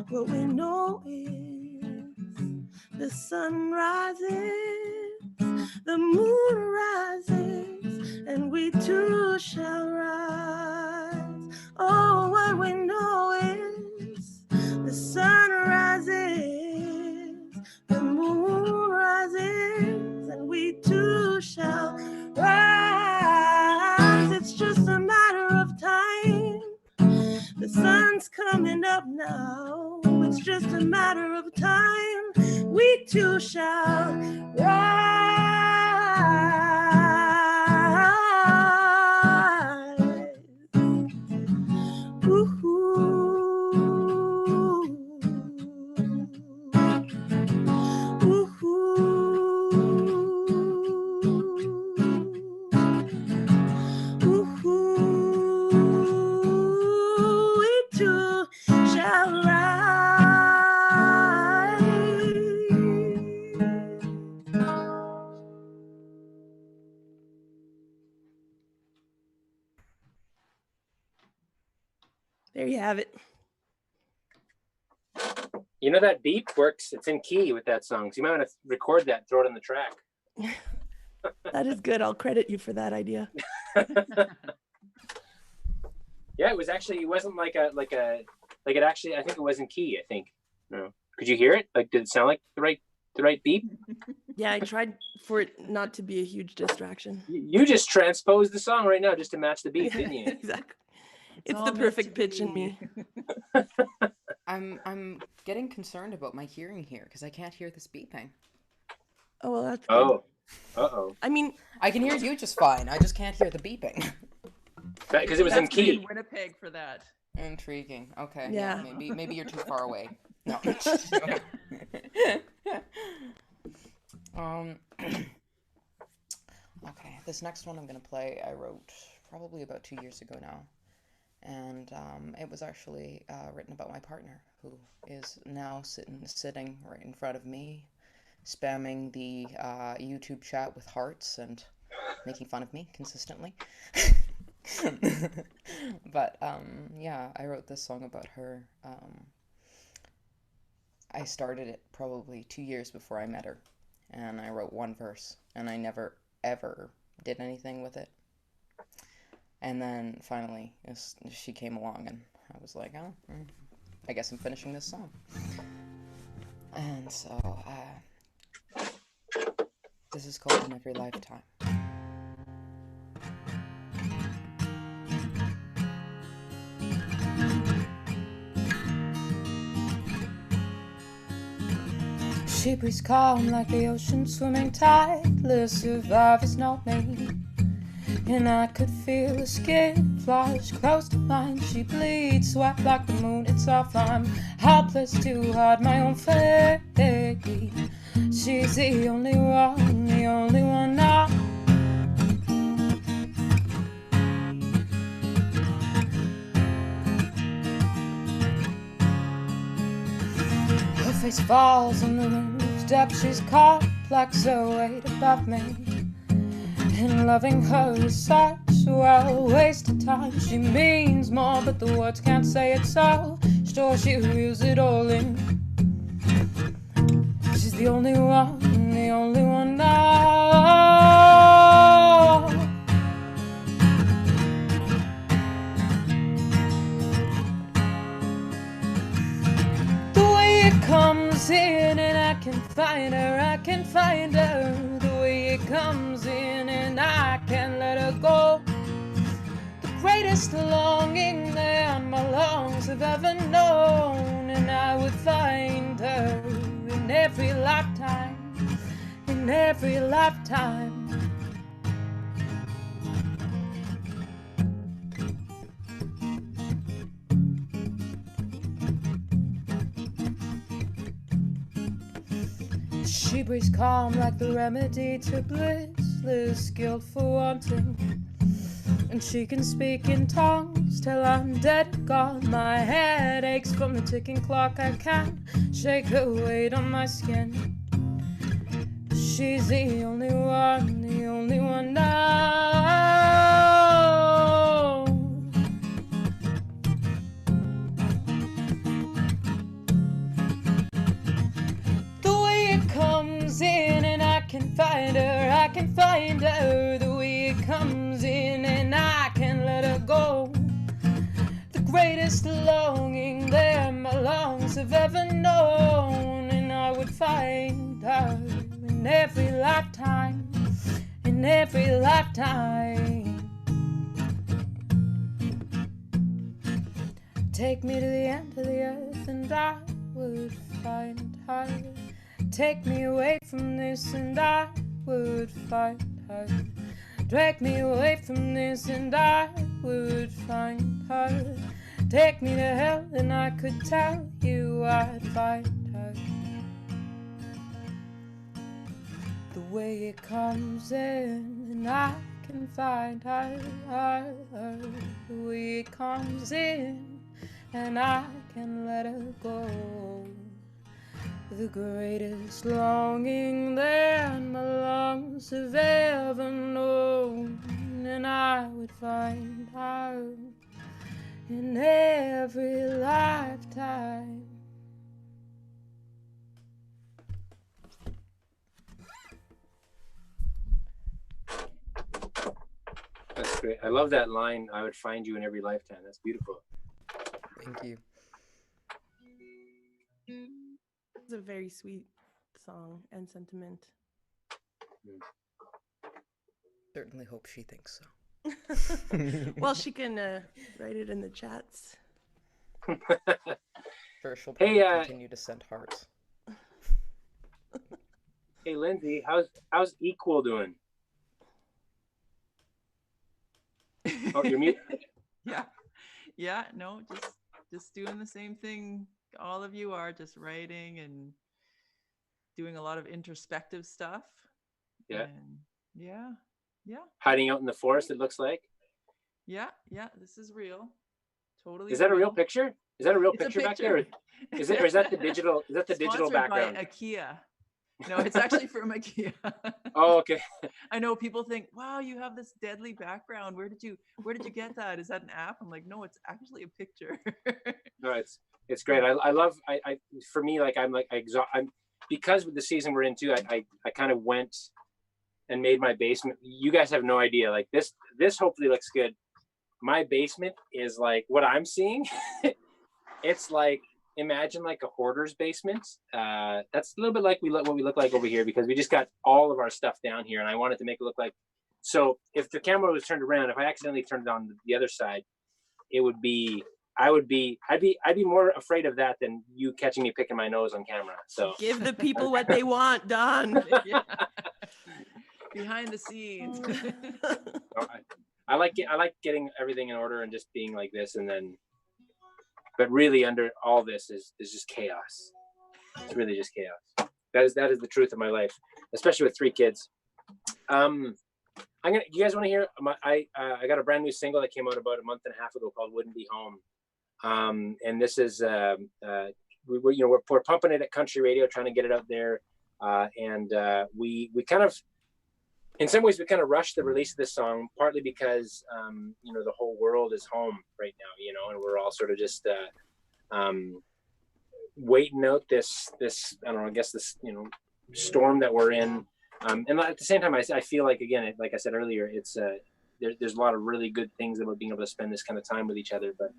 What we know is the sun rises, the moon rises, and we too shall rise. Oh, what we know is the sun rises, the moon rises, and we too shall rise. It's just a matter of time. The sun's coming up now. It's just a matter of time. We too shall rise. Ooh. There you have it. You know that beep works. It's in key with that song. So you might want to record that, throw it on the track. That is good. I'll credit you for that idea. Yeah, it was actually. It wasn't like it actually. I think it was in key. I think. No, could you hear it? Like, did it sound like the right beep? Yeah, I tried for it not to be a huge distraction. You just transposed the song right now just to match the beat, didn't you? Exactly. It's the perfect pitch in me. I'm getting concerned about my hearing here because I can't hear this beeping. Oh, well, that's good. Oh. Uh-oh. I mean, I can hear you just fine. I just can't hear the beeping. Because it was in key. In Winnipeg for that. Intriguing. Okay. Yeah. Maybe you're too far away. No. Okay. This next one I'm gonna play, I wrote probably about 2 years ago now, and it was actually written about my partner, who is now sitting right in front of me, spamming the YouTube chat with hearts and making fun of me consistently. But yeah, I wrote this song about her. I started it probably 2 years before I met her, and I wrote one verse, and I never ever did anything with it. And then finally she came along, and I was like, oh, I guess I'm finishing this song. And so this is called In Every Lifetime. She breathes calm like the ocean swimming tideless, survivors not me. And I could feel her skin flush close to mine. She bleeds sweat like the moon itself. I'm helpless to hide my own fate. She's the only one now. Her face falls on the roof's depth. She's complex, her weight above me. And loving her is such a waste of time. She means more, but the words can't say it, so sure she reels it all in. She's the only one now. The way it comes in, and I can find her, the way it comes in, and I can't let her go. The greatest longing that my lungs have ever known, and I would find her in every lifetime, in every lifetime. She breathes calm like the remedy to blissless guilt for wanting. And she can speak in tongues till I'm dead and gone. My head aches from the ticking clock. I can't shake her weight on my skin. She's the only one now. The way it comes in, and I can find her, the way it comes in, and I can't let her go. The greatest longing that my lungs have ever known, and I would find her in every lifetime, in every lifetime. Take me to the end of the earth and I would find her. Take me away from this and I would find her. Drag me away from this and I would find her. Take me to hell and I could tell you I'd find her. The way it comes in, and I can find her. The way it comes in, and I can let her go. The greatest longing that my lungs have ever known, and I would find her in every lifetime. That's great. I love that line, I would find you in every lifetime. That's beautiful. Thank you. It's a very sweet song and sentiment. Certainly hope she thinks so. Well, she can write it in the chats. Sure, she'll probably Hey, continue to send hearts. Hey, Lindsay, how's Equal doing? Oh, you're mute. Yeah, no, just doing the same thing all of you are, just writing and doing a lot of introspective stuff. Yeah. And yeah. Hiding out in the forest, it looks like. Yeah, this is real. Totally. Is that a real picture? Is that a real It's a picture back there? Is that the digital? Is that the digital Sponsored background? by IKEA. No, it's actually from IKEA. Oh, okay. I know people think, wow, you have this deadly background. Where did you get that? Is that an app? I'm like, no, it's actually a picture. No, it's great. I love for me, like I'm because with the season we're into, I kind of went and made my basement. You guys have no idea. Like this hopefully looks good. My basement is like what I'm seeing. It's like, imagine like a hoarder's basement. That's a little bit like what we look like over here, because we just got all of our stuff down here, and I wanted to make it look like. So if the camera was turned around, if I accidentally turned it on the other side, it would be. I'd be more afraid of that than you catching me picking my nose on camera. So Give the people what they want, Don. Yeah. Behind the scenes. I like getting everything in order and just being like this, and then. But really, under all this is just chaos. It's really just chaos. That is the truth of my life, especially with 3 kids. You guys want to hear? I got a brand new single that came out about a month and a half ago called "Wouldn't Be Home," and this is we're pumping it at country radio, trying to get it out there, and we kind of, in some ways, we kind of rushed the release of this song, partly because the whole world is home right now, and we're all sort of just waiting out this I don't know, I guess this storm that we're in. And at the same time, I feel like, again, like I said earlier, it's there's a lot of really good things about being able to spend this kind of time with each other. But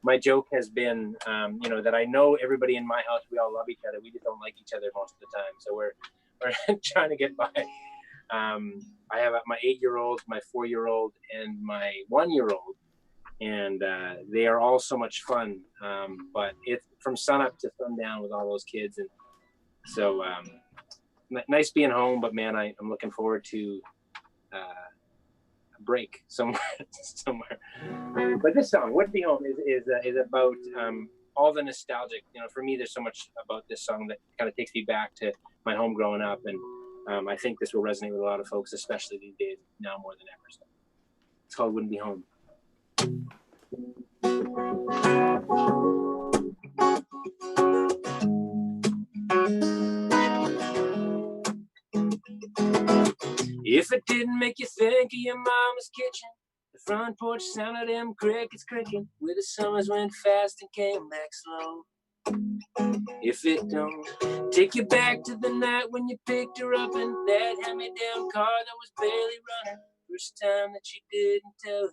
my joke has been, that I know everybody in my house, we all love each other. We just don't like each other most of the time. So we're trying to get by. I have my 8-year-old, my 4-year-old, and my 1-year-old, and they are all so much fun. But it's from sunup to sundown with all those kids, and so. Nice being home, but man, I'm looking forward to a break somewhere. But this song, "Wouldn't Be Home," is about all the nostalgic. For me, there's so much about this song that kind of takes me back to my home growing up, and I think this will resonate with a lot of folks, especially these days, now more than ever. So it's called "Wouldn't Be Home." If it didn't make you think of your mama's kitchen, the front porch sound of them crickets cricking, where the summers went fast and came back slow. If it don't take you back to the night when you picked her up in that hand-me-down car that was barely running, first time that she didn't tell you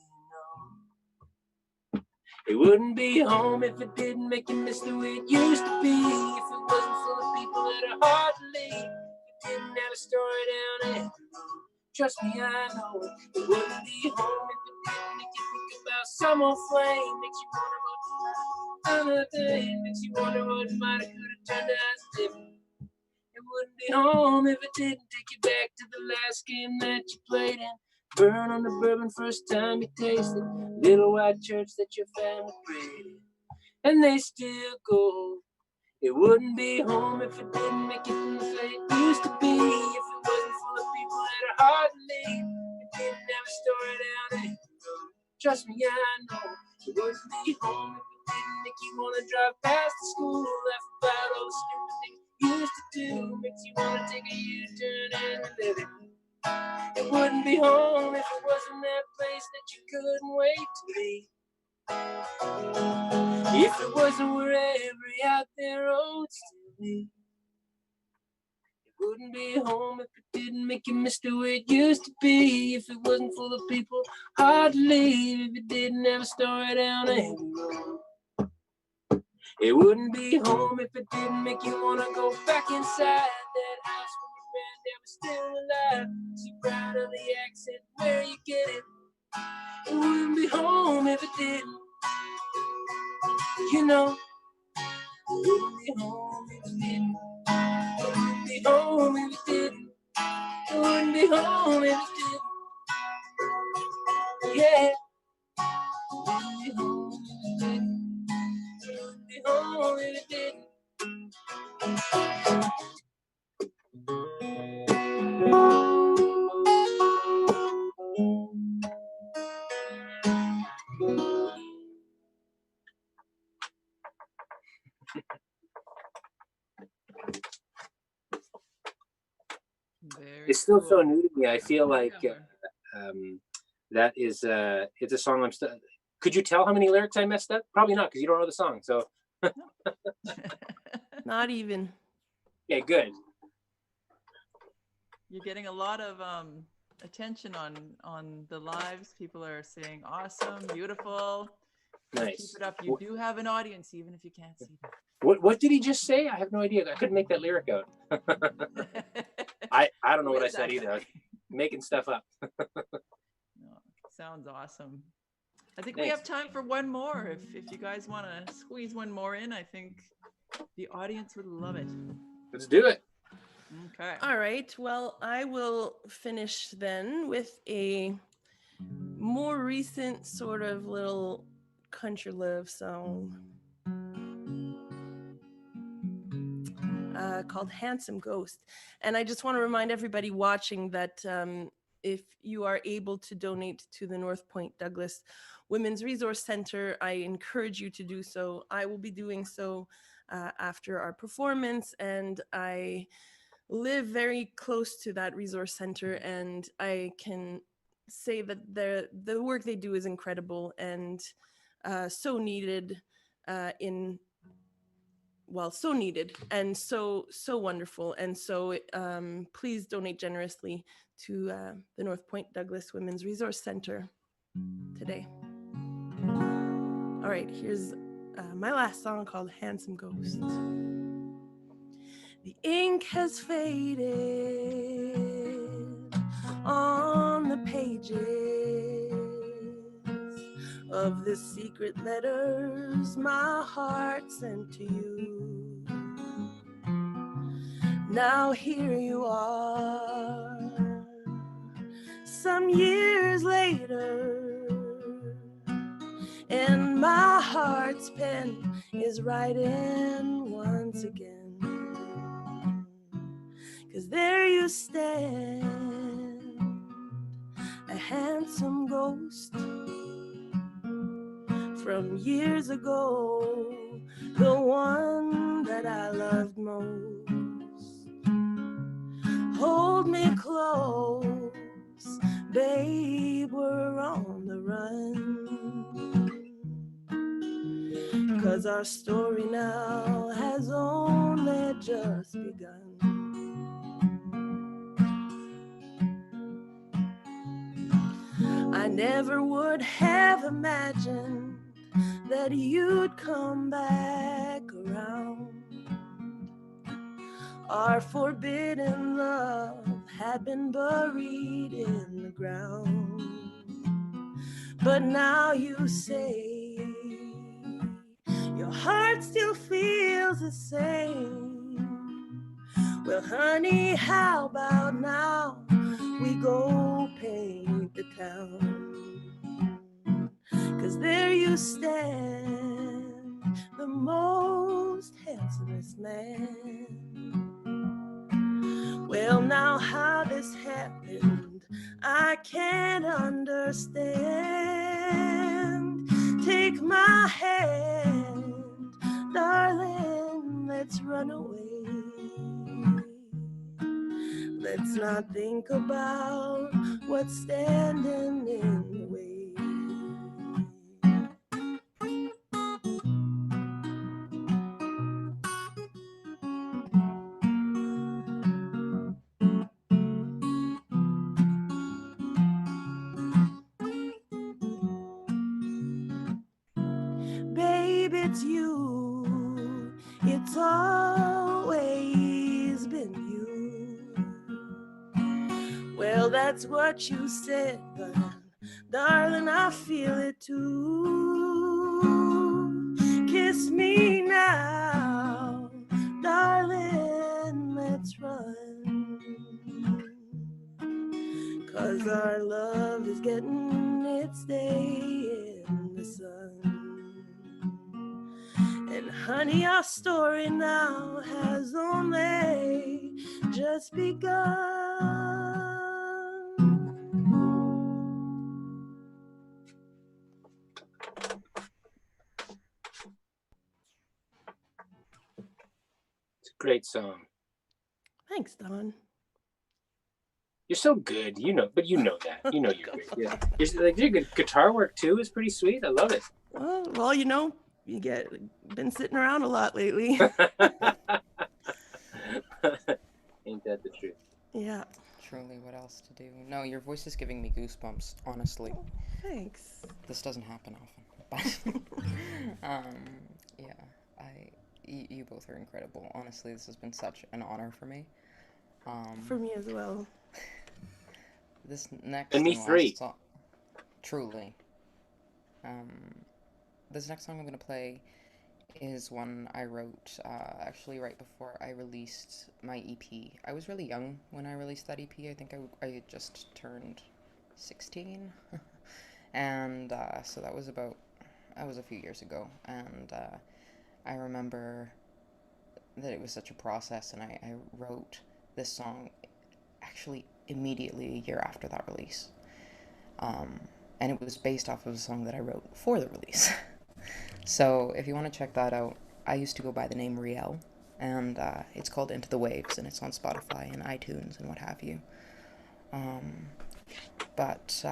no. It wouldn't be home if it didn't make you miss the way it used to be, if it wasn't full of people that are hard to leave, if it didn't have a story down every road. Trust me, I know it wouldn't be home if it didn't make you think about some old flame. Makes you wonder what another day. Makes you wonder what might have could have turned out different. It wouldn't be home if it didn't take you back to the last game that you played in. Burn on the bourbon first time you tasted. Little white church that your family prayed in. And they still go. It wouldn't be home if it didn't make you feel the way it used to be. If it wasn't full of people that are hard to leave, it didn't have a story down every road. Trust me, I know it wouldn't be home if it didn't make you want to drive past the school, laugh about all the stupid things you used to do, makes you want to take a U-turn and relive it. It wouldn't be home if it wasn't that place that you couldn't wait to leave. If it wasn't where every out there road still leads. It wouldn't be home if it didn't make you miss the way it used to be. If it wasn't full of people hard to leave. If it didn't have a story down every road. It wouldn't be home if it didn't make you want to go back inside that house when your granddad was still alive. So proud of the accent where you get it. It wouldn't be home if it didn't. It wouldn't be home if it didn't. It wouldn't be home if it didn't. It wouldn't be home if it didn't. Yeah. It wouldn't be home if it didn't. It wouldn't be home if it didn't. It's still so new to me. I feel like that is it's a song I'm still. Could you tell how many lyrics I messed up? Probably not, because you don't know the song. So Not even. Okay, good. You're getting a lot of attention on the lives. People are saying awesome, beautiful. Nice. Keep it up. You do have an audience, even if you can't see them. What did he just say? I have no idea. I couldn't make that lyric out. I don't know what I said either. I was making stuff up. No, sounds awesome. I think we have time for one more. If you guys want to squeeze one more in, I think the audience would love it. Let's do it. Okay. All right. Well, I will finish then with a more recent sort of little country love song called Handsome Ghost. And I just want to remind everybody watching that if you are able to donate to the North Point Douglas Women's Resource Center, I encourage you to do so. I will be doing so after our performance, and I live very close to that resource center, and I can say that the work they do is incredible and so needed so needed and so wonderful. And so please donate generously to the North Point Douglas Women's Resource Center today. All right, here's my last song called Handsome Ghost. The ink has faded on the pages of the secret letters my heart sent to you. Now here you are, some years later, and my heart's pen is writing once again. 'Cause there you stand, a handsome ghost from years ago, the one that I loved most. Hold me close, babe, we're on the run. 'Cause our story now has only just begun. I never would have imagined that you'd come back around. Our forbidden love had been buried in the ground. But now you say your heart still feels the same. Well, honey, how about now we go paint the town? 'Cause there you stand, the most handsomest man. Well, now how this happened, I can't understand. Take my hand, darling, let's run away. Let's not think about what's standing in the way. Babe, it's you. It's always been you. Well, that's what you said, but darling, I feel it too. Kiss me now, darling, let's run. 'Cause our love is getting its day in the sun. And honey, our story now has only just begun. It's a great song. Thanks, Don. You're so good, you know, but you know that. You know you're great. Yeah. Your good guitar work too is pretty sweet. I love it. Well, you know, been sitting around a lot lately. Ain't that the truth? Yeah. Truly, what else to do? No, your voice is giving me goosebumps, honestly. Thanks. This doesn't happen often. But, yeah, you both are incredible. Honestly, this has been such an honor for me. For me as well. This next And me last three. song, truly. This next song I'm gonna play is one I wrote actually right before I released my EP. I was really young when I released that EP. I think I had just turned 16, and so that was a few years ago. And I remember that it was such a process, and I wrote this song actually immediately a year after that release. And it was based off of a song that I wrote for the release. So if you want to check that out, I used to go by the name Riel, and it's called Into the Waves, and it's on Spotify and iTunes and what have you. But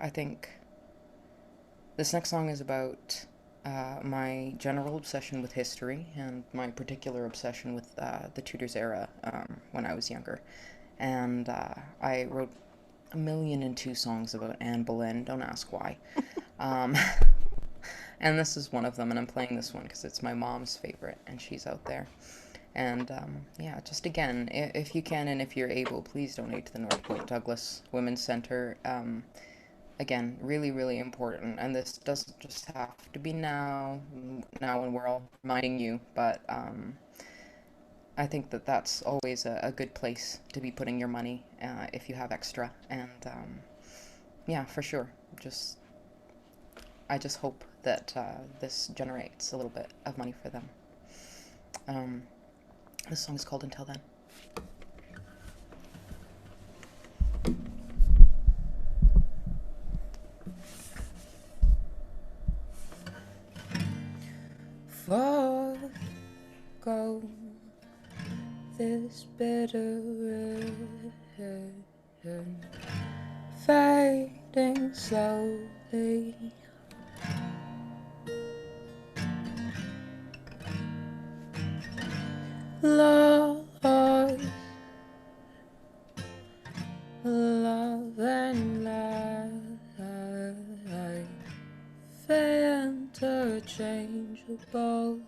I think this next song is about my general obsession with history and my particular obsession with the Tudors era when I was younger. And I wrote 1,000,002 songs about Anne Boleyn, don't ask why. And this is one of them, and I'm playing this one because it's my mom's favorite, and she's out there. And yeah, just again, if you can and if you're able, please donate to the North Point Douglas Women's Center. Again, really, really important, and this doesn't just have to be now when we're all reminding you, but I think that that's always a good place to be putting your money if you have extra, and yeah, for sure. I just hope that this generates a little bit of money for them. This song is called Until Then. Forgo this bitter rain, fading slowly. Lost love and life, interchangeable.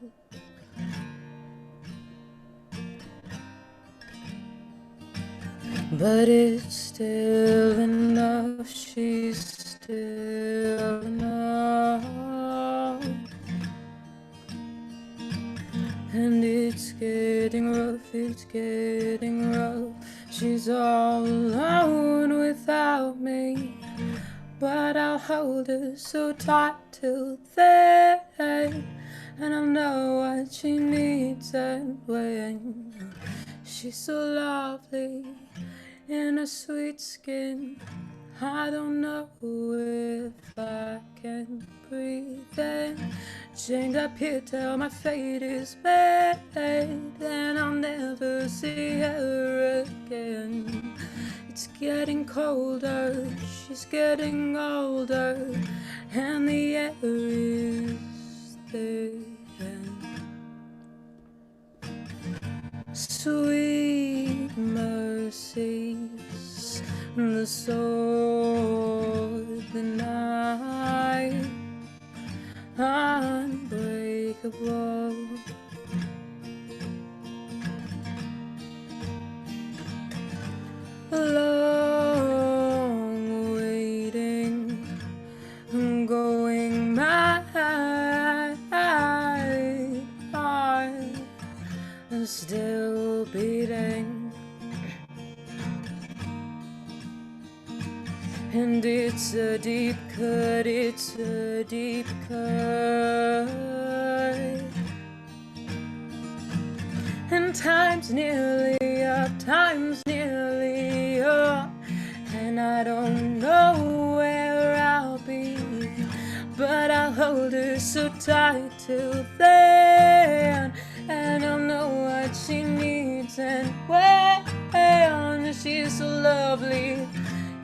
But it's still enough, she's still enough. And it's getting rough, she's all alone without me. But I'll hold her so tight till then, and I'll know what she needs and when. She's so lovely in her sweet skin, I don't know if I can breathe in. Chained up here till my fate is made, and I'll never see her again. It's getting colder, she's getting older, and the air is thin. Sweet mercies, the sword, the knife, unbreakable. Long waiting, going mad, heart still beating. And it's a deep cut, it's a deep cut. And time's nearly up, time's nearly up. And I don't know where I'll be, but I'll hold her so tight till then. And I'll know what she needs and when. She's so lovely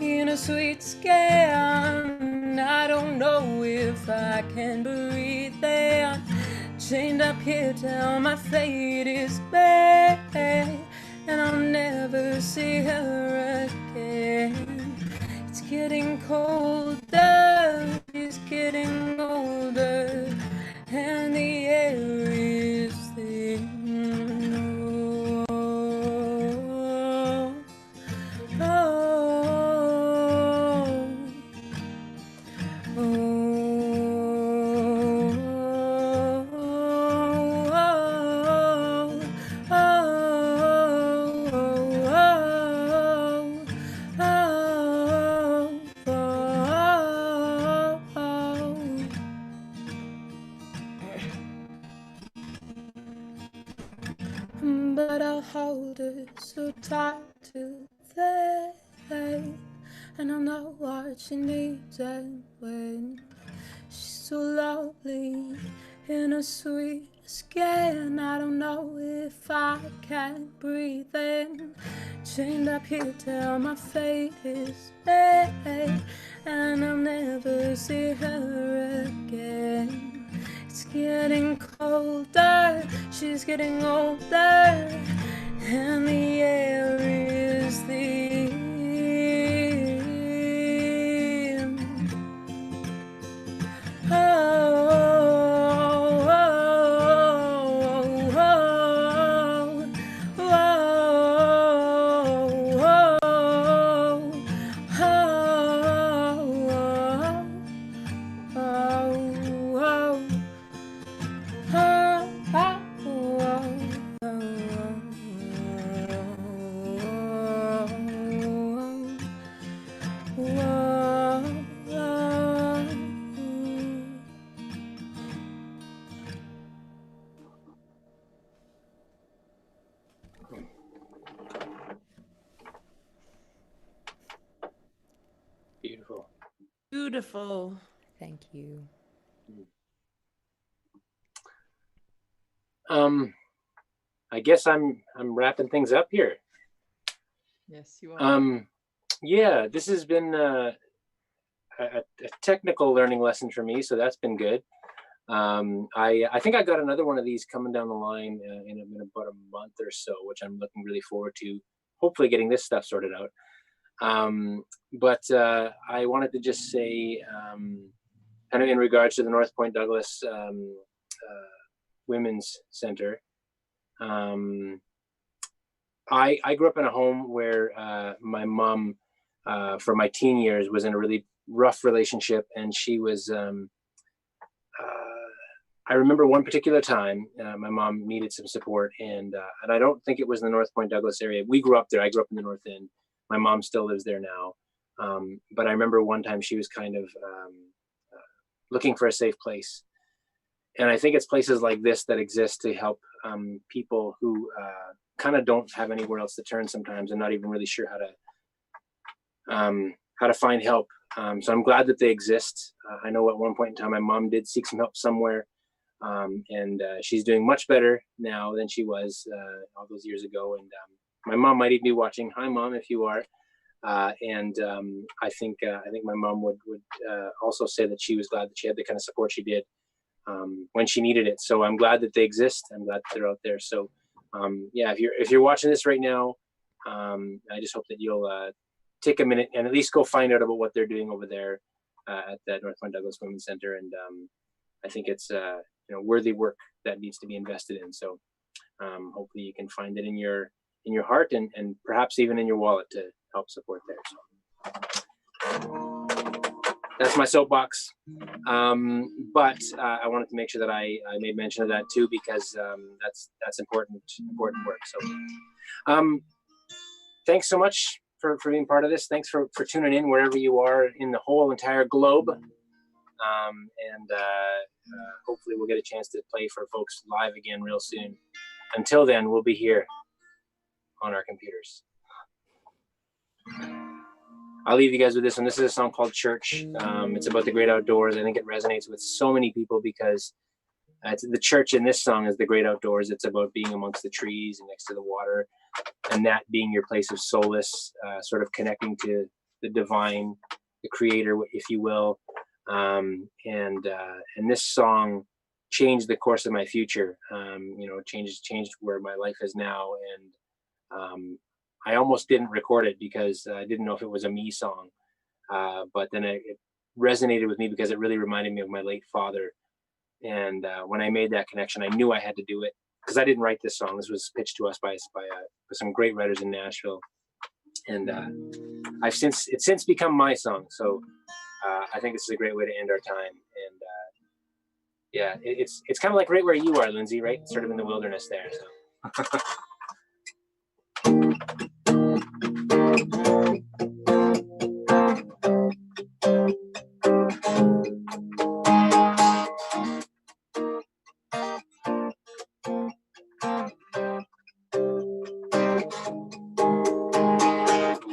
in a sweet skin, I don't know if I can breathe then. Chained up here till my fate is made, and I'll never see her again. It's getting colder, it's getting older, and the air is thin. But I'll hold her so tight today, and I'll know what she needs and when. She's so lovely in her sweet skin. I don't know if I can breathe in. Chained up here till my fate is dead, and I'll never see her again. It's getting colder, she's getting older, and the air is thin. Beautiful. Beautiful. Thank you. I guess I'm wrapping things up here. Yes, you are. Yeah, this has been a technical learning lesson for me, so that's been good. I think I got another one of these coming down the line in about a month or so, which I'm looking really forward to. Hopefully, getting this stuff sorted out. But I wanted to just say, kind of in regards to the North Point Douglas Women's Center. I grew up in a home where my mom, for my teen years, was in a really rough relationship, and she was. I remember one particular time, my mom needed some support, and I don't think it was in the North Point Douglas area. We grew up there. I grew up in the North End. My mom still lives there now, but I remember one time she was kind of looking for a safe place. And I think it's places like this that exist to help people who kind of don't have anywhere else to turn sometimes, and not even really sure how to find help. So I'm glad that they exist. I know at one point in time, my mom did seek some help somewhere, and she's doing much better now than she was all those years ago. And my mom might even be watching. Hi, Mom, if you are. And I think my mom would also say that she was glad that she had the kind of support she did when she needed it. So I'm glad that they exist. I'm glad that they're out there. So yeah, if you're watching this right now, I just hope that you'll take a minute and at least go find out about what they're doing over there at the North Point Douglas Women's Center. And I think it's worthy work that needs to be invested in. So hopefully you can find it in your heart and perhaps even in your wallet to help support there. So that's my soapbox. But I wanted to make sure that I made mention of that too, because that's important work. So thanks so much for being part of this. Thanks for tuning in wherever you are in the whole entire globe. And hopefully we'll get a chance to play for folks live again real soon. Until then, we'll be here on our computers. I'll leave you guys with this one. This is a song called Church. It's about the great outdoors. I think it resonates with so many people because the church in this song is the great outdoors. It's about being amongst the trees and next to the water, and that being your place of solace, sort of connecting to the divine, the creator, if you will. And this song changed the course of my future. Changed where my life is now. And I almost didn't record it because I didn't know if it was a me song. But then it resonated with me because it really reminded me of my late father. And when I made that connection, I knew I had to do it because I didn't write this song. This was pitched to us by some great writers in Nashville. And it's since become my song. So I think this is a great way to end our time. And yeah, it's kind of like right where you are, Lindsay, right? Sort of in the wilderness there. So.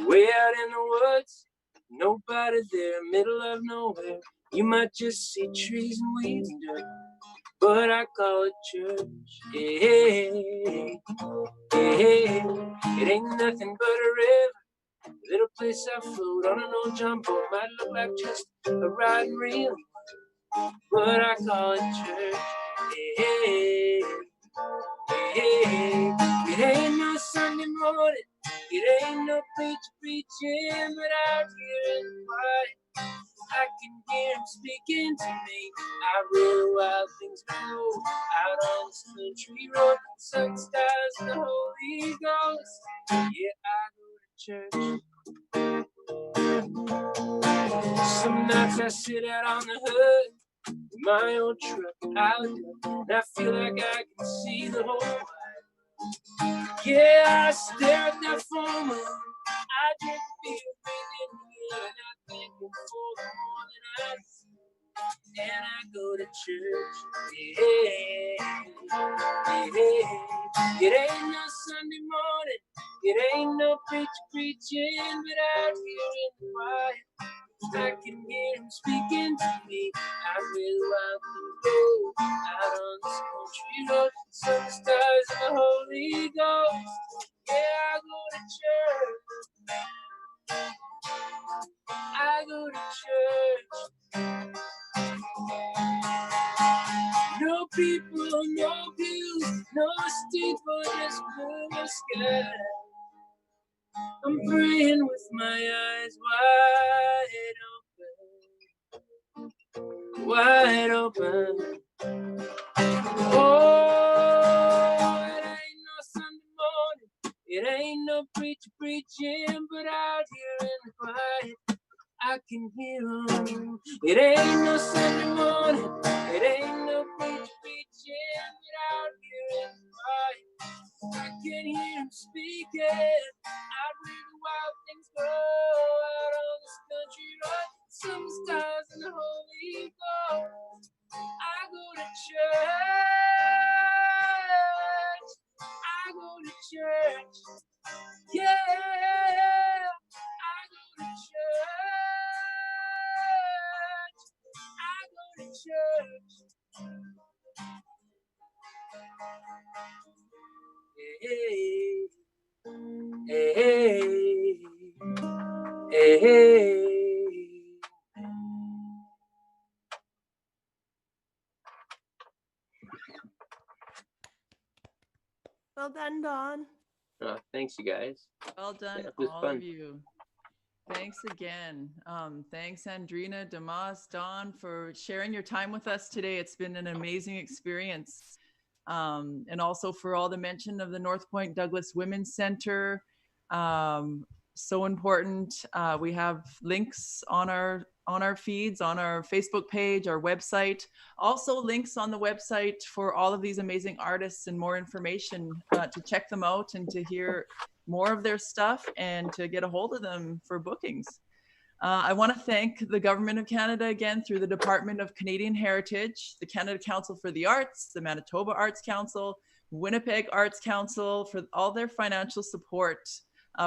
Way out in the woods, nobody there, middle of nowhere. You might just see trees and weeds and dirt, but I call it church. Hey, hey, hey, hey. It ain't nothing but a river, a little place I float on an old John boat. Might look like just a riding reel, but I call it church. Hey, hey, hey, hey. It ain't no Sunday morning, it ain't no preacher preaching, but out here in the quiet, I can hear him speaking to me. I read wild things go out on this country road. Sun stars and the Holy Ghost. Yeah, I go to church. Some nights I sit out on the hood with my old truck out there, and I feel like I can see the whole world. Yeah, I stare at that full moon. I drink beer, breathe in the air, and I thank him for the morning I see. And I go to church. Yeah, yeah. It ain't no Sunday morning, it ain't no preacher preaching, but out here in the quiet, I can hear him speaking to me. I really want to go out on this country road. Sun stars and the Holy Ghost. Yeah, I go to church. I go to church. No people, no views, no steeple, just blue sky. I'm praying with my eyes wide open. Oh, it ain't no Sunday morning, it ain't no preacher preaching, but out here in the quiet, I can hear him. It ain't no Sunday morning, it ain't no preacher preaching, but out here in the quiet, I can hear him speaking. Out where the wild things go, out on this country road, some stars and the Holy Ghost. I go to church. I go to church. Yeah, I go to church. I go to church. Hey, hey, hey, hey. Well done, Don. Thanks, you guys. Well done, Yeah, all fun. of you. Thanks again. Thanks, Andrina, Damase, Don, for sharing your time with us today. It's been an amazing experience. And also for all the mention of the North Point Douglas Women's Center. So important. We have links on our feeds, on our Facebook page, our website. Also links on the website for all of these amazing artists and more information to check them out and to hear more of their stuff and to get a hold of them for bookings. I want to thank the Government of Canada again through the Department of Canadian Heritage, the Canada Council for the Arts, the Manitoba Arts Council, Winnipeg Arts Council for all their financial support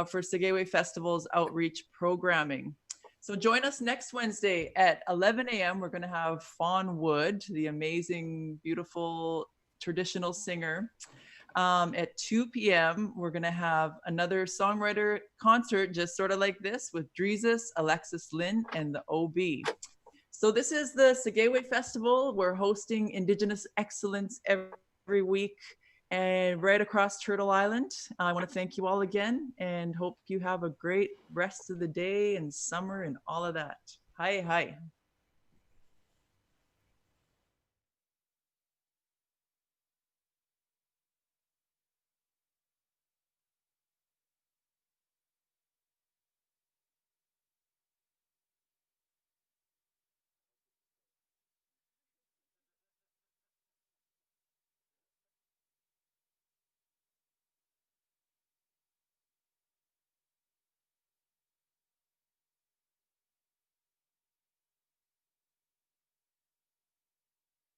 for sākihiwē Festival's outreach programming. So join us next Wednesday at 11 a.m. We're going to have Fawn Wood, the amazing, beautiful, traditional singer. At 2 p.m., we're going to have another songwriter concert, just sort of like this, with Dreezus, Alexis Lynn, and the OB. So this is the sākihiwē Festival. We're hosting Indigenous excellence every week. and right across Turtle Island. I want to thank you all again and hope you have a great rest of the day and summer and all of that. Hi, hi.